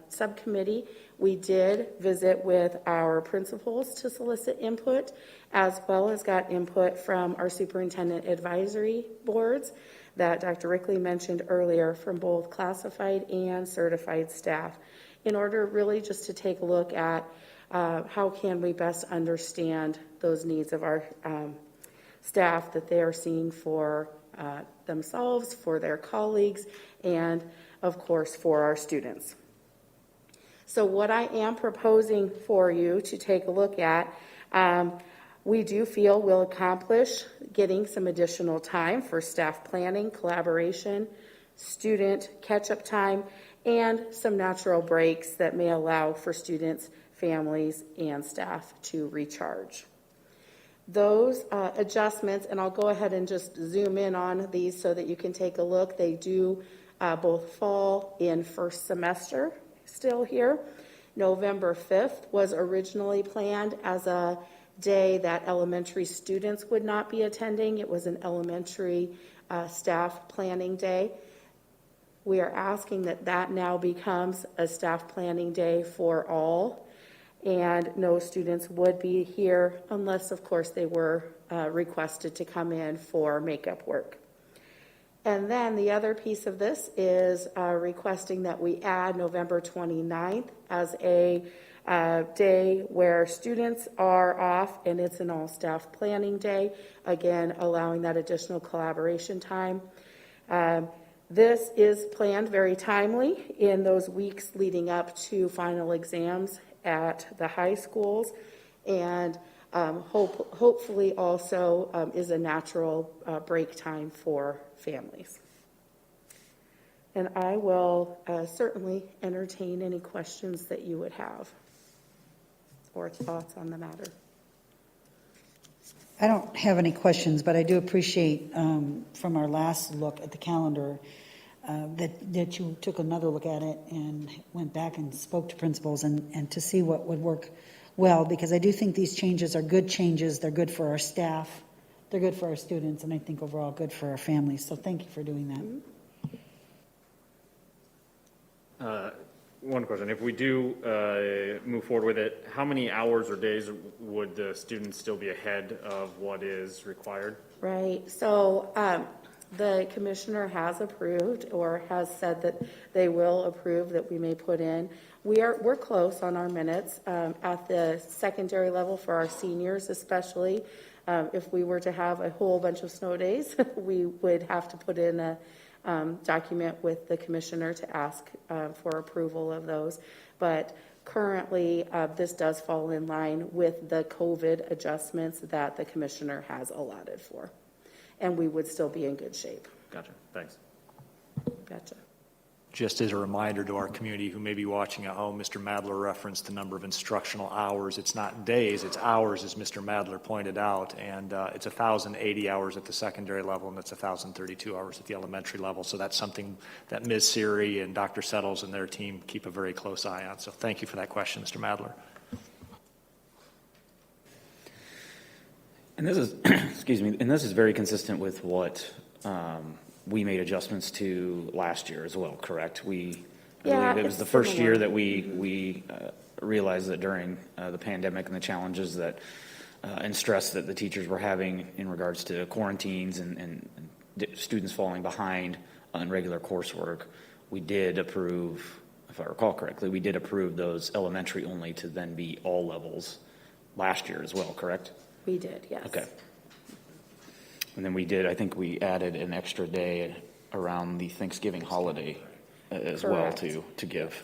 subcommittee, we did visit with our principals to solicit input, as well as got input from our superintendent advisory boards that Dr. Rickley mentioned earlier, from both classified and certified staff, in order really just to take a look at how can we best understand those needs of our staff that they are seeing for themselves, for their colleagues, and of course for our students. So what I am proposing for you to take a look at, we do feel will accomplish getting some additional time for staff planning, collaboration, student catch-up time, and some natural breaks that may allow for students, families, and staff to recharge. Those adjustments, and I'll go ahead and just zoom in on these so that you can take a look. They do both fall in first semester still here. November 5th was originally planned as a day that elementary students would not be attending. It was an elementary staff planning day. We are asking that that now becomes a staff planning day for all, and no students would be here unless, of course, they were requested to come in for makeup work. And then the other piece of this is requesting that we add November 29th as a day where students are off, and it's an all-staff planning day, again, allowing that additional collaboration time. This is planned very timely in those weeks leading up to final exams at the high schools, and hopefully also is a natural break time for families. And I will certainly entertain any questions that you would have or thoughts on the matter. I don't have any questions, but I do appreciate from our last look at the calendar that you took another look at it and went back and spoke to principals and to see what would work well, because I do think these changes are good changes. They're good for our staff, they're good for our students, and I think overall good for our families. So thank you for doing that. One question. If we do move forward with it, how many hours or days would the students still be ahead of what is required? Right. So the commissioner has approved or has said that they will approve that we may put in. We're close on our minutes at the secondary level for our seniors, especially. If we were to have a whole bunch of snow days, we would have to put in a document with the commissioner to ask for approval of those. But currently, this does fall in line with the COVID adjustments that the commissioner has allotted for. And we would still be in good shape. Gotcha. Thanks. Gotcha. Just as a reminder to our community who may be watching at home, Mr. Madler referenced the number of instructional hours. It's not days, it's hours, as Mr. Madler pointed out, and it's 1,080 hours at the secondary level, and it's 1,032 hours at the elementary level. So that's something that Ms. Siri and Dr. Settles and their team keep a very close eye on. So thank you for that question, Mr. Madler. And this is, excuse me, and this is very consistent with what we made adjustments to last year as well, correct? I believe it was the first year that we realized that during the pandemic and the challenges that and stress that the teachers were having in regards to quarantines and students falling behind on regular coursework, we did approve, if I recall correctly, we did approve those elementary only to then be all levels last year as well, correct? We did, yes. Okay. And then we did, I think we added an extra day around the Thanksgiving holiday as well to give.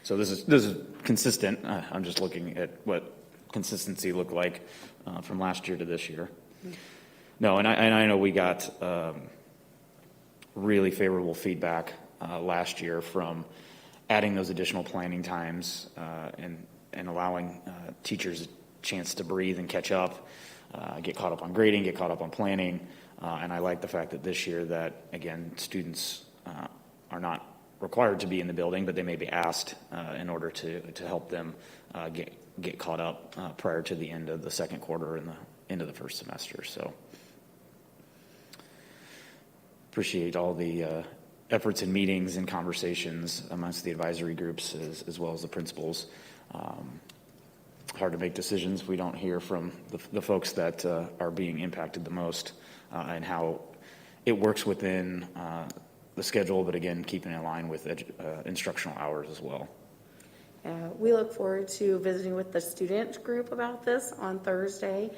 So this is consistent. I'm just looking at what consistency looked like from last year to this year. No, and I know we got really favorable feedback last year from adding those additional planning times and allowing teachers a chance to breathe and catch up, get caught up on grading, get caught up on planning. And I like the fact that this year that, again, students are not required to be in the building, but they may be asked in order to help them get caught up prior to the end of the second quarter and the end of the first semester. So appreciate all the efforts and meetings and conversations amongst the advisory groups as well as the principals. Hard to make decisions. We don't hear from the folks that are being impacted the most and how it works within the schedule, but again, keeping in line with instructional hours as well. We look forward to visiting with the student group about this on Thursday.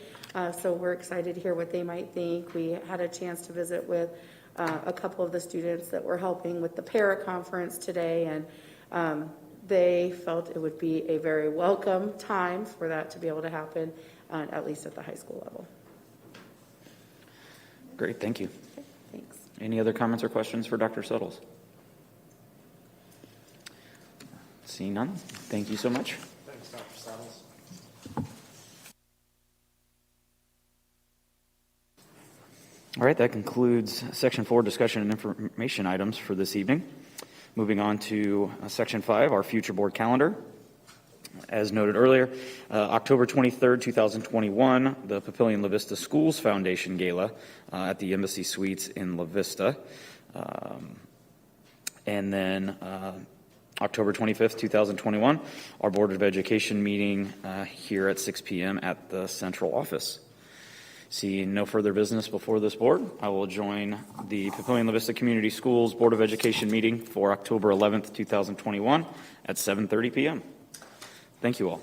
So we're excited to hear what they might think. We had a chance to visit with a couple of the students that were helping with the para conference today, and they felt it would be a very welcome time for that to be able to happen, at least at the high school level. Great, thank you. Okay, thanks. Any other comments or questions for Dr. Suttles? Seeing none, thank you so much. Thanks, Dr. Saddles. All right, that concludes Section 4, discussion and information items for this evening. Moving on to Section 5, our future board calendar. As noted earlier, October 23rd, 2021, the Papillion La Vista Schools Foundation Gala at the Embassy Suites in La Vista. And then October 25th, 2021, our Board of Education meeting here at 6 p.m. at the central office. Seeing no further business before this board, I will join the Papillion La Vista Community Schools Board of Education meeting for October 11th, 2021 at 7:30 p.m. Thank you all.